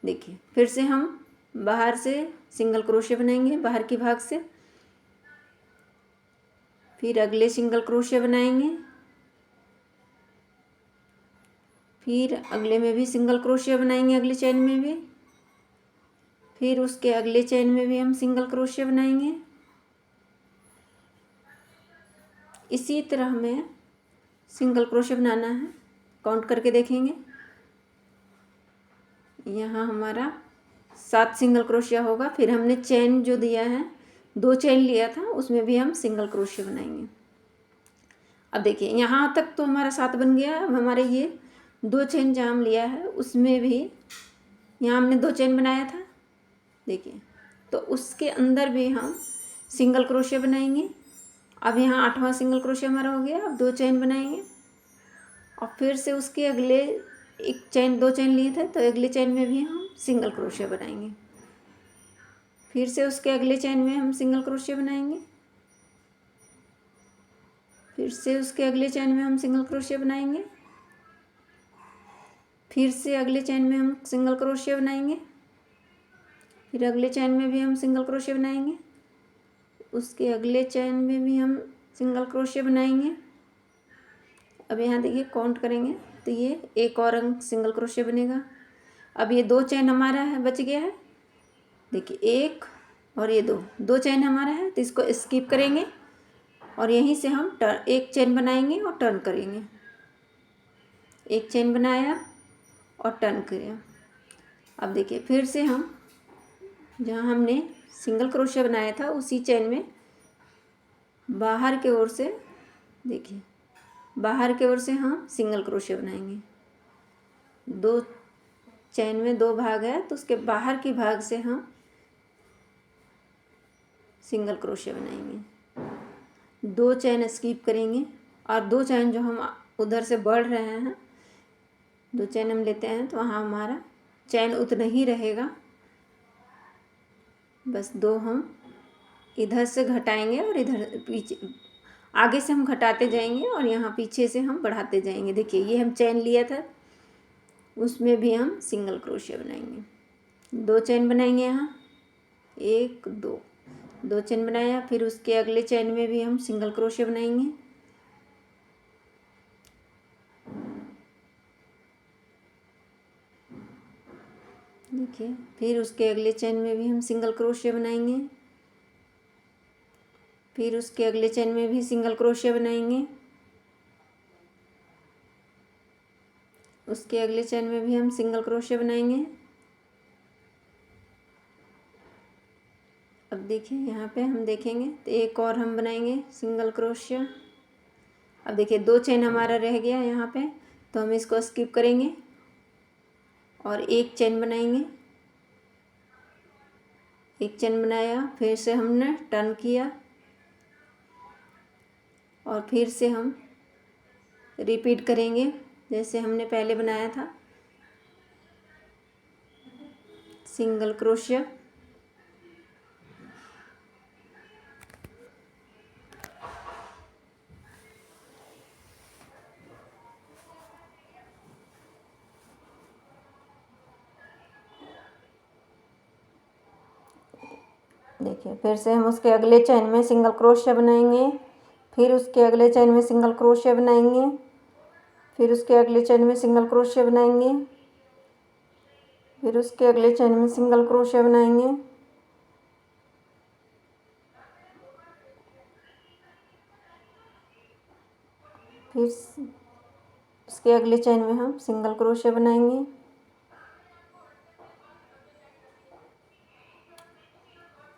[SPEAKER 1] देखिए फिर से हम बाहर से सिंगल क्रोशिया बनाएंगे, बाहर के भाग से। फिर अगले सिंगल क्रोशिया बनाएंगे। फिर अगले में भी सिंगल क्रोशिया बनाएंगे, अगले चेन में भी। फिर उसके अगले चेन में भी हम सिंगल क्रोशिया बनाएंगे। इसी तरह हमें सिंगल क्रोशिया बनाना है, काउंट करके देखेंगे। यहाँ हमारा 7 सिंगल क्रोशिया होगा। फिर हमने चेन जो दिया है, 2 चेन लिया था, उसमें भी हम सिंगल क्रोशिया बनाएंगे। अब देखिए यहाँ तक तो हमारा 7 बन गया। अब हमारे ये 2 चेन जहाँ हम लिया है उसमें भी यहाँ हमने 2 चेन बनाया था, देखिए, तो उसके अंदर भी हम सिंगल क्रोशिया बनाएंगे। अब यहाँ 8वां सिंगल क्रोशिया हमारा हो गया। अब 2 चेन बनाएंगे और फिर से उसके अगले 2 चेन लिए थे, तो अगले चेन में भी हम सिंगल क्रोशिया बनाएंगे। फिर से उसके अगले चेन में हम सिंगल क्रोशिया बनाएंगे। फिर से उसके अगले चेन में हम सिंगल क्रोशिया बनाएंगे। फिर से अगले चेन में हम सिंगल क्रोशिया बनाएंगे। फिर अगले चेन में भी हम सिंगल क्रोशिया बनाएंगे। उसके अगले चेन में भी हम सिंगल क्रोशिया बनाएंगे। अब यहाँ देखिए काउंट करेंगे तो ये एक और अंक सिंगल क्रोशिया बनेगा। अब ये 2 चेन हमारा है, बच गया है, देखिए 1 और ये 2 चेन हमारा है, तो इसको स्किप करेंगे और यहीं से हम एक चेन बनाएंगे और टर्न करेंगे। एक चेन बनाया और टर्न किया। अब देखिए फिर से हम जहाँ हमने सिंगल क्रोशिया बनाया था उसी चेन में बाहर के ओर से, देखिए बाहर की ओर से हम सिंगल क्रोशिया बनाएंगे। 2 चेन में 2 भाग है, तो उसके बाहर के भाग से हम सिंगल क्रोशिया बनाएंगे। 2 चेन स्किप करेंगे और 2 चेन जो हम उधर से बढ़ रहे हैं, 2 चेन हम लेते हैं, तो वहाँ हमारा चेन उतना ही रहेगा, बस 2 हम इधर से घटाएंगे और इधर पीछे आगे से हम घटाते जाएंगे और यहाँ पीछे से हम बढ़ाते जाएंगे। देखिए ये हम चेन लिया था, उसमें भी हम सिंगल क्रोशिया बनाएंगे। 2 चेन बनाएंगे यहाँ, 1 2 चेन बनाया। फिर उसके अगले चेन में भी हम सिंगल क्रोशिया बनाएंगे। देखिए फिर उसके अगले चेन में भी हम सिंगल क्रोशिया बनाएंगे। फिर उसके अगले चेन में भी सिंगल क्रोशिया बनाएंगे। उसके अगले चेन में भी हम सिंगल क्रोशिया बनाएंगे। अब देखिए यहाँ पे हम देखेंगे तो एक और हम बनाएंगे सिंगल क्रोशिया। अब देखिए 2 चेन हमारा रह गया यहाँ पे, तो हम इसको स्किप करेंगे और एक चेन बनाएंगे। एक चेन बनाया, फिर से हमने टर्न किया और फिर से हम रिपीट करेंगे जैसे हमने पहले बनाया था, सिंगल क्रोशिया। देखिए फिर से हम उसके अगले चेन में सिंगल क्रोशिया बनाएंगे, फिर उसके अगले चेन में सिंगल क्रोशिया बनाएंगे, फिर उसके अगले चेन में सिंगल क्रोशिया बनाएंगे, फिर उसके अगले चेन में सिंगल क्रोशिया बनाएंगे, फिर उसके अगले चेन में हम सिंगल क्रोशिया बनाएंगे।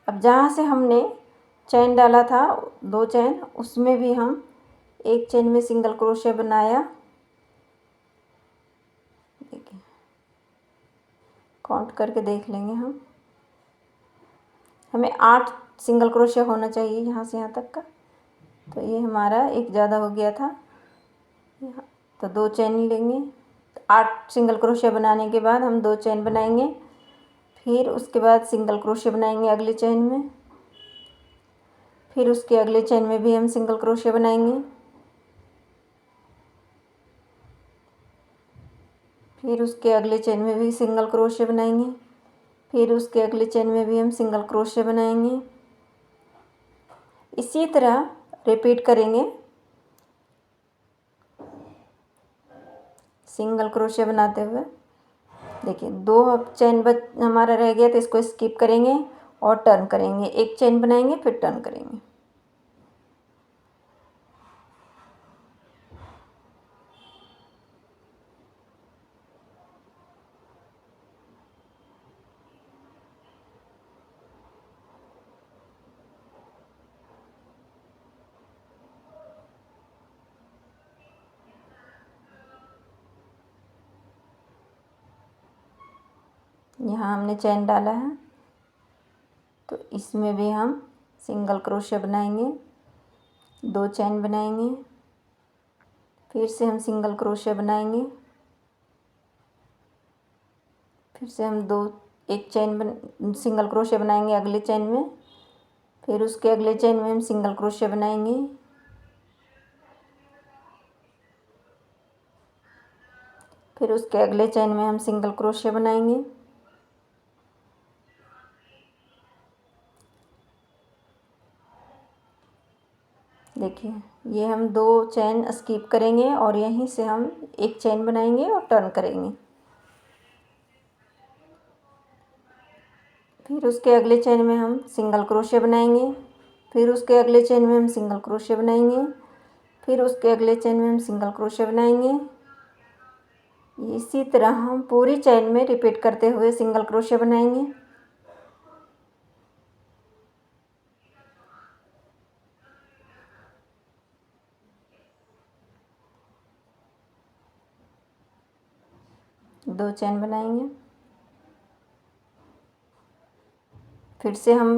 [SPEAKER 1] अब जहाँ से हमने चेन डाला था 2 चेन, उसमें भी हम एक चेन में सिंगल क्रोशिया बनाया। देखिए काउंट करके देख लेंगे हम, हमें 8 सिंगल क्रोशिया होना चाहिए यहाँ से यहाँ तक का। तो ये हमारा एक ज़्यादा हो गया था, तो 2 चेन लेंगे। 8 सिंगल क्रोशिया बनाने के बाद हम 2 चेन बनाएंगे, फिर उसके बाद सिंगल क्रोशिया बनाएंगे अगले चेन में, फिर उसके अगले चेन में भी हम सिंगल क्रोशिया बनाएंगे, फिर उसके अगले चेन में भी सिंगल क्रोशिया बनाएंगे, फिर उसके अगले चेन में भी हम सिंगल क्रोशिया बनाएंगे। इसी तरह रिपीट करेंगे। सिंगल क्रोशिया बनाते हुए देखिए 2 चेन हमारा रह गया, तो इसको स्किप करेंगे और टर्न करेंगे। एक चेन बनाएंगे फिर टर्न करेंगे। यहाँ हमने चेन डाला है, तो इसमें भी हम सिंगल क्रोशिया बनाएंगे, 2 चेन बनाएंगे, फिर से हम सिंगल क्रोशिया बनाएंगे, फिर से हम एक चेन सिंगल क्रोशिया बनाएंगे अगले चेन में, फिर उसके अगले चेन में हम सिंगल क्रोशिया बनाएंगे, फिर उसके अगले चेन में हम सिंगल क्रोशिया बनाएंगे, देखिए ये हम 2 चेन स्किप करेंगे और यहीं से हम एक चेन बनाएंगे और टर्न करेंगे। फिर उसके अगले चेन में हम सिंगल क्रोशिया बनाएंगे, फिर उसके अगले चेन में हम सिंगल क्रोशिया बनाएंगे, फिर उसके अगले चेन में हम सिंगल क्रोशिया बनाएंगे। इसी तरह हम पूरी चेन में रिपीट करते हुए सिंगल क्रोशिया बनाएंगे। दो चेन बनाएंगे, फिर से हम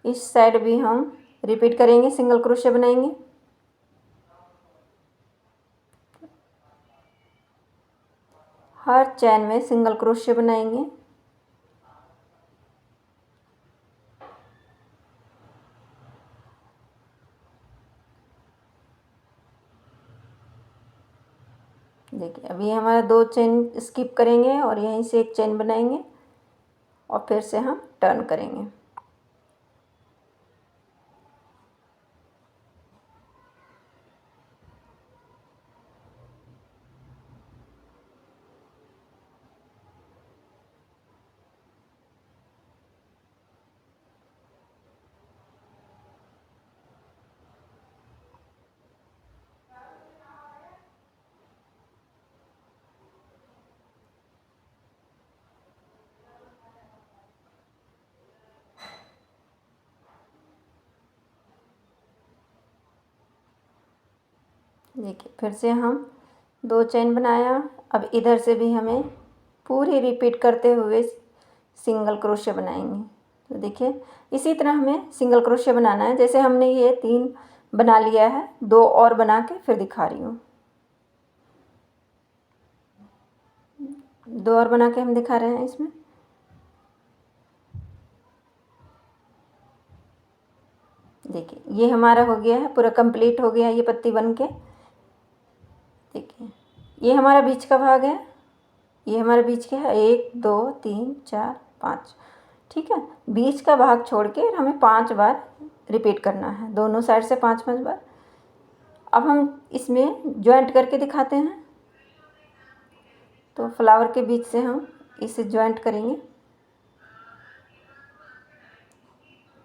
[SPEAKER 1] इस साइड भी हम रिपीट करेंगे, सिंगल क्रोशिया बनाएंगे। हर चेन में सिंगल क्रोशिया बनाएंगे। देखिए अभी हमारा 2 चेन स्किप करेंगे और यहीं से एक चेन बनाएंगे और फिर से हम टर्न करेंगे। देखिए फिर से हम 2 चेन बनाया। अब इधर से भी हमें पूरी रिपीट करते हुए सिंगल क्रोशिया बनाएंगे। तो देखिए इसी तरह हमें सिंगल क्रोशिया बनाना है। जैसे हमने ये 3 बना लिया है, 2 और बना के फिर दिखा रही हूँ। 2 और बना के हम दिखा रहे हैं इसमें। देखिए ये हमारा हो गया है, पूरा कंप्लीट हो गया ये पत्ती बन के। देखिए ये हमारा बीच का भाग है, ये हमारे बीच का है 1 2 3 4 5 ठीक है। बीच का भाग छोड़ के हमें 5 बार रिपीट करना है, दोनों साइड से 5-5 बार। अब हम इसमें जॉइंट करके दिखाते हैं। तो फ्लावर के बीच से हम इसे जॉइंट करेंगे।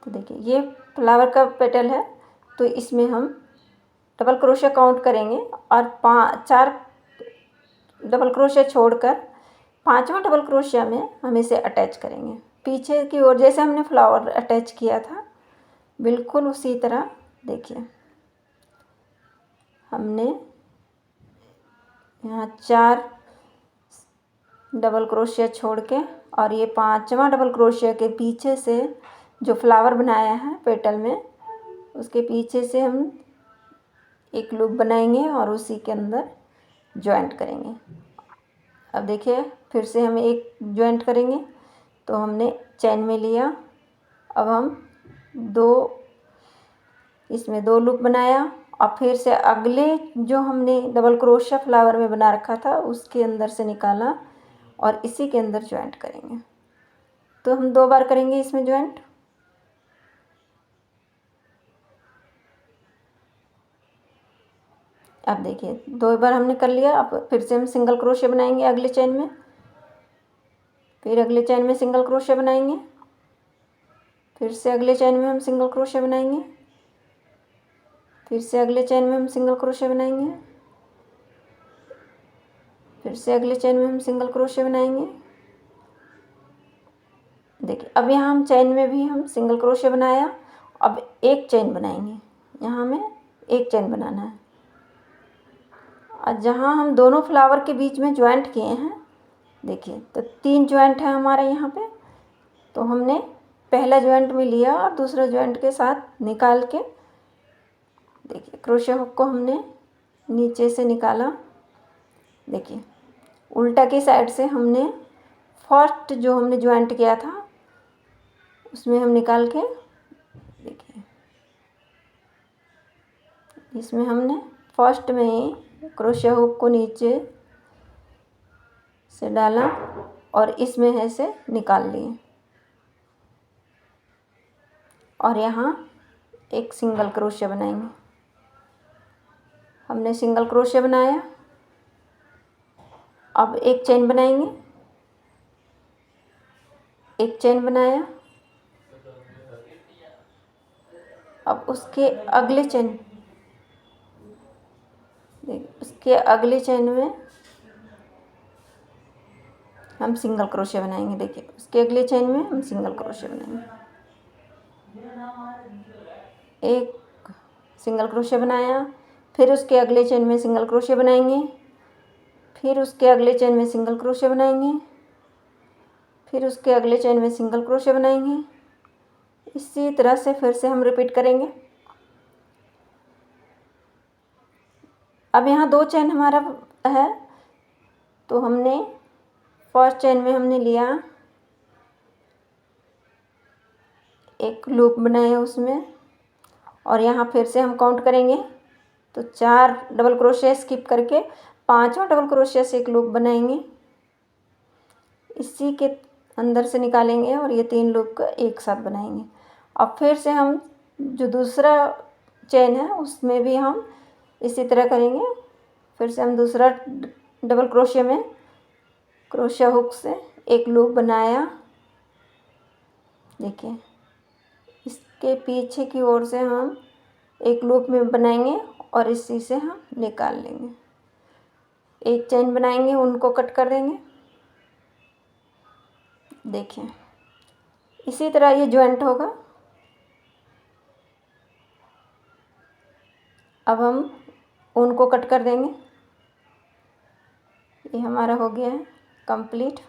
[SPEAKER 1] तो देखिए ये फ्लावर का पेटल है, तो इसमें हम डबल क्रोशिया काउंट करेंगे और 4 डबल क्रोशिया छोड़कर 5वां डबल क्रोशिया में हम इसे अटैच करेंगे पीछे की ओर, जैसे हमने फ्लावर अटैच किया था बिल्कुल उसी तरह। देखिए हमने यहाँ 4 डबल क्रोशिया छोड़ के और ये 5वां डबल क्रोशिया के पीछे से जो फ्लावर बनाया है पेटल में, उसके पीछे से हम एक लूप बनाएंगे और उसी के अंदर जॉइंट करेंगे। अब देखिए फिर से हम एक जॉइंट करेंगे। तो हमने चैन में लिया, अब हम इसमें 2 लूप बनाया और फिर से अगले जो हमने डबल क्रोशिया फ्लावर में बना रखा था उसके अंदर से निकाला और इसी के अंदर जॉइंट करेंगे। तो हम 2 बार करेंगे इसमें जॉइंट। अब देखिए 2 बार हमने कर लिया। अब फिर से हम सिंगल क्रोशिया बनाएंगे अगले चैन में, फिर अगले चैन में सिंगल क्रोशिया बनाएंगे, फिर से अगले चैन में हम सिंगल क्रोशिया बनाएंगे, फिर से अगले चैन में हम सिंगल क्रोशिया बनाएंगे, फिर से अगले चैन में हम सिंगल क्रोशिया बनाएंगे। देखिए अब यहाँ हम चैन में भी हम सिंगल क्रोशिया बनाया, अब एक चैन बनाएंगे, यहाँ हमें एक चैन बनाना है। और जहाँ हम दोनों फ्लावर के बीच में जॉइंट किए हैं, देखिए तो 3 जॉइंट है हमारे यहाँ पे। तो हमने पहला जॉइंट में लिया और दूसरा जॉइंट के साथ निकाल के, देखिए क्रोशिया हुक को हमने नीचे से निकाला। देखिए उल्टा की साइड से हमने फर्स्ट जो हमने जॉइंट किया था उसमें हम निकाल के, देखिए इसमें हमने फर्स्ट में ही क्रोशिया हुक को नीचे से डाला और इसमें है से निकाल लिए और यहाँ एक सिंगल क्रोशिया बनाएंगे। हमने सिंगल क्रोशिया बनाया, अब एक चेन बनाएंगे, एक चेन बनाया, अब उसके अगले चेन, देखिए उसके अगले चेन में हम सिंगल क्रोशिया बनाएंगे। देखिए उसके अगले चेन में हम सिंगल क्रोशिया बनाएंगे, एक सिंगल क्रोशिया बनाया, फिर उसके अगले चेन में सिंगल क्रोशिया बनाएंगे, फिर उसके अगले चेन में सिंगल क्रोशिया बनाएंगे, फिर उसके अगले चेन में सिंगल क्रोशिया बनाएंगे। इसी तरह से फिर से हम रिपीट करेंगे। अब यहाँ 2 चेन हमारा है, तो हमने फर्स्ट चेन में हमने लिया, एक लूप बनाया उसमें और यहाँ फिर से हम काउंट करेंगे। तो 4 डबल क्रोशिया स्किप करके 5वां डबल क्रोशिया से एक लूप बनाएंगे, इसी के अंदर से निकालेंगे और ये 3 लूप का एक साथ बनाएंगे। अब फिर से हम जो दूसरा चेन है उसमें भी हम इसी तरह करेंगे। फिर से हम दूसरा डबल क्रोशिया में क्रोशिया हुक से एक लूप बनाया, देखिए इसके पीछे की ओर से हम एक लूप में बनाएंगे और इसी से हम निकाल लेंगे। एक चेन बनाएंगे, उनको कट कर देंगे। देखिए इसी तरह ये जॉइंट होगा। अब हम उनको कट कर देंगे। ये हमारा हो गया है कंप्लीट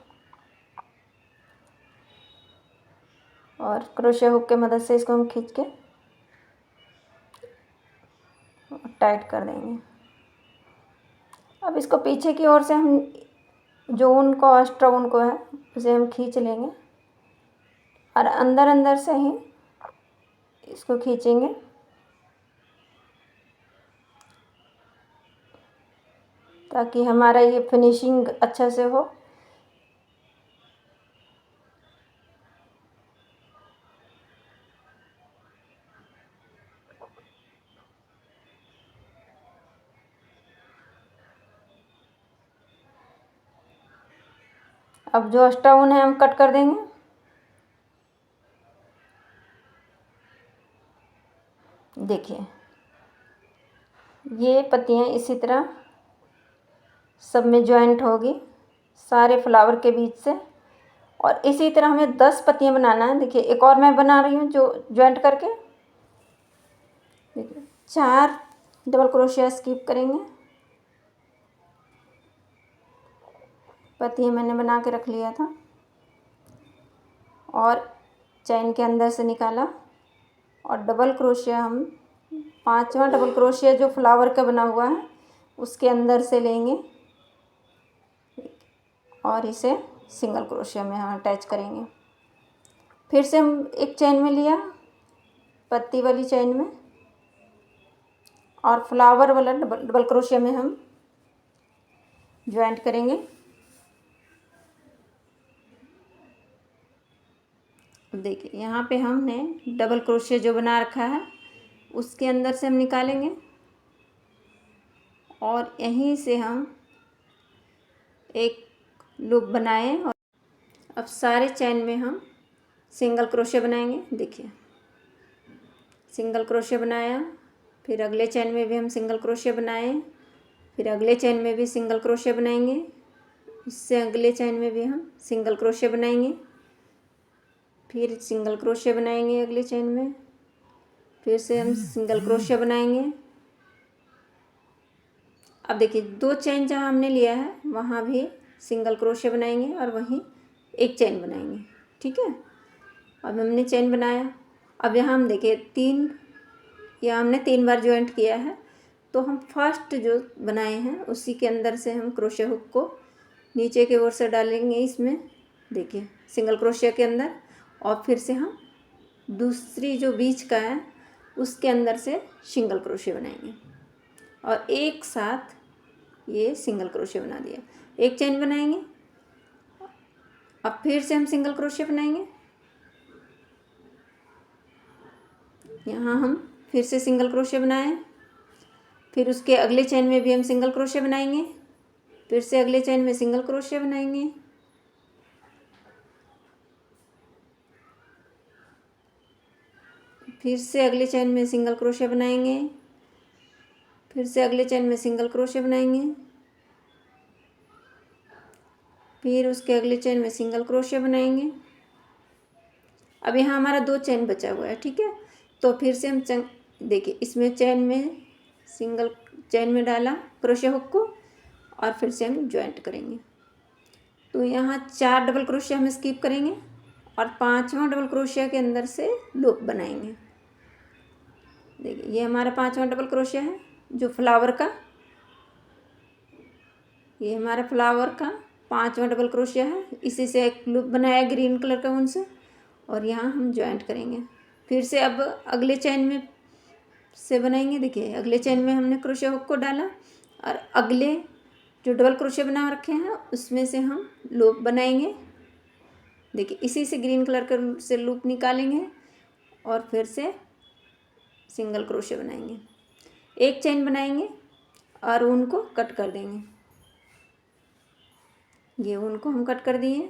[SPEAKER 1] और क्रोशिया हुक के मदद से इसको हम खींच के टाइट कर देंगे। अब इसको पीछे की ओर से हम जो ऊन को एक्स्ट्रा ऊन को है उसे हम खींच लेंगे और अंदर अंदर से ही इसको खींचेंगे ताकि हमारा ये फिनिशिंग अच्छा से हो। अब जो एक्स्ट्रा ऊन है हम कट कर देंगे। देखिए ये पत्तियाँ इसी तरह सब में ज्वाइंट होगी सारे फ्लावर के बीच से, और इसी तरह हमें 10 पत्तियाँ बनाना है। देखिए एक और मैं बना रही हूँ जो ज्वाइंट करके। देखिए 4 डबल क्रोशिया स्किप करेंगे। पत्तियाँ मैंने बना के रख लिया था और चैन के अंदर से निकाला, और डबल क्रोशिया हम 5वां डबल क्रोशिया जो फ्लावर का बना हुआ है उसके अंदर से लेंगे और इसे सिंगल क्रोशिया में हम अटैच करेंगे। फिर से हम एक चैन में लिया पत्ती वाली चैन में, और फ्लावर वाला डबल क्रोशिया में हम ज्वाइंट करेंगे। देखिए यहाँ पे हमने डबल क्रोशिया जो बना रखा है उसके अंदर से हम निकालेंगे, और यहीं से हम एक लूप बनाए, और अब सारे चैन में हम सिंगल क्रोशिया बनाएंगे। देखिए सिंगल क्रोशिया बनाया, फिर अगले चैन में भी हम सिंगल क्रोशिया बनाए, फिर अगले चैन में भी सिंगल क्रोशिया बनाएंगे, इससे अगले चैन में भी हम सिंगल क्रोशिया बनाएंगे, फिर सिंगल क्रोशिया बनाएंगे अगले चैन में, फिर से हम सिंगल क्रोशिया बनाएंगे। अब देखिए 2 चैन जहाँ हमने लिया है वहाँ भी सिंगल क्रोशिया बनाएंगे और वहीं एक चैन बनाएंगे। ठीक है, अब हमने चैन बनाया। अब यहाँ हम देखिए 3, यहाँ हमने 3 बार ज्वाइंट किया है, तो हम फर्स्ट जो बनाए हैं उसी के अंदर से हम क्रोशिया हुक को नीचे की ओर से डालेंगे इसमें। देखिए सिंगल क्रोशिया के अंदर, और फिर से हम दूसरी जो बीच का है उसके अंदर से सिंगल क्रोशिया बनाएंगे, और एक साथ ये सिंगल क्रोशिया बना दिया। एक चैन बनाएंगे, अब फिर से हम सिंगल क्रोशिया बनाएंगे, यहाँ हम फिर से सिंगल क्रोशिया बनाए, फिर उसके अगले चैन में भी हम सिंगल क्रोशिया बनाएंगे, फिर से अगले चैन में सिंगल क्रोशिया बनाएंगे, फिर से अगले चैन में सिंगल क्रोशिया बनाएंगे, फिर से अगले चैन में सिंगल क्रोशिया बनाएंगे, फिर उसके अगले चैन में सिंगल क्रोशिया बनाएंगे। अब यहाँ हमारा 2 चैन बचा हुआ है। ठीक है, तो फिर से हम देखिए इसमें चैन में सिंगल चैन में डाला क्रोशिया हुक को, और फिर से हम ज्वाइंट करेंगे। तो यहाँ 4 डबल क्रोशिया हम स्किप करेंगे और 5वां डबल क्रोशिया के अंदर से लूप बनाएंगे। देखिए ये हमारा 5वां डबल क्रोशिया है जो फ्लावर का, ये हमारा फ्लावर का 5वां डबल क्रोशिया है। इसी से एक लूप बनाया ग्रीन कलर का ऊन से, और यहाँ हम ज्वाइंट करेंगे। फिर से अब अगले चैन में से बनाएंगे। देखिए अगले चैन में हमने क्रोशिया हुक को डाला, और अगले जो डबल क्रोशिया बना रखे हैं उसमें से हम लूप बनाएंगे। देखिए इसी से ग्रीन कलर का से लूप निकालेंगे और फिर से सिंगल क्रोशिया बनाएंगे। एक चैन बनाएंगे और ऊन को कट कर देंगे। ये ऊन को हम कट कर दिए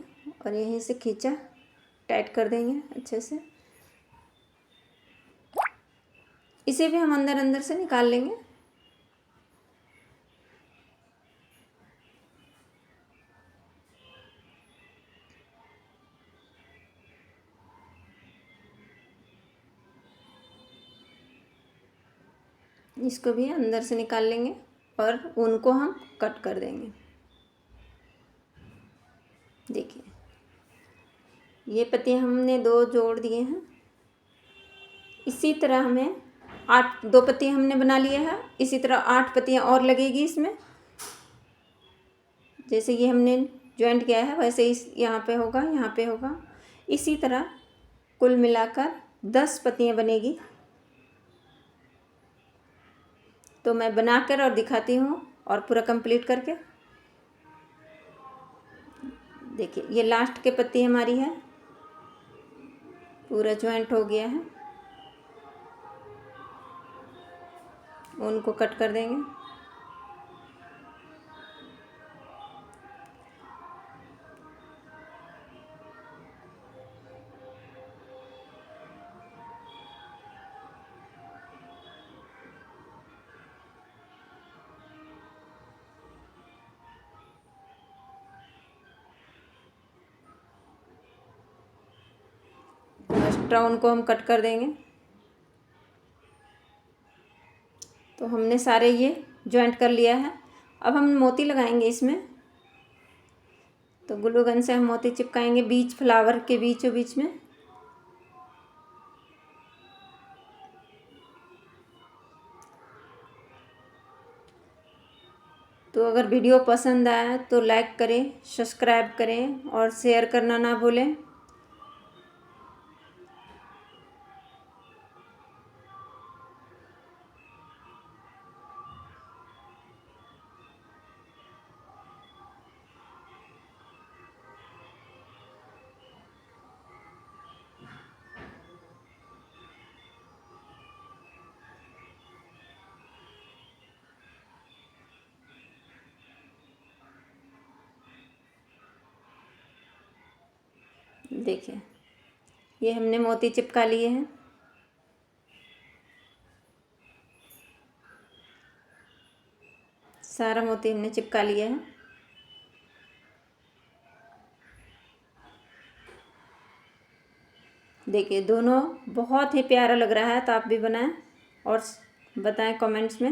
[SPEAKER 1] और यहीं से खींचा टाइट कर देंगे अच्छे से। इसे भी हम अंदर अंदर से निकाल लेंगे। इसको भी अंदर से निकाल लेंगे और ऊन को हम कट कर देंगे। देखिए ये पत्तियाँ हमने 2 जोड़ दिए हैं। इसी तरह हमें 2 पत्तियाँ हमने बना लिए हैं, इसी तरह 8 पत्तियाँ और लगेगी इसमें। जैसे ये हमने ज्वाइंट किया है वैसे इस यहाँ पे होगा, यहाँ पे होगा। इसी तरह कुल मिलाकर 10 पत्तियाँ बनेगी। तो मैं बनाकर और दिखाती हूँ और पूरा कंप्लीट करके। देखिए ये लास्ट के पत्ती हमारी है, पूरा ज्वाइंट हो गया है। ऊन को कट कर देंगे। एक्स्ट्रा ऊन को हम कट कर देंगे। तो हमने सारे ये जॉइंट कर लिया है। अब हम मोती लगाएंगे इसमें। तो ग्लू गन से हम मोती चिपकाएंगे बीच फ्लावर के बीचों बीच में। तो अगर वीडियो पसंद आया तो लाइक करें, सब्सक्राइब करें और शेयर करना ना भूलें। देखिए ये हमने मोती चिपका लिए हैं। सारा मोती हमने चिपका लिया है। देखिए दोनों बहुत ही प्यारा लग रहा है। तो आप भी बनाएं और बताएं कमेंट्स में।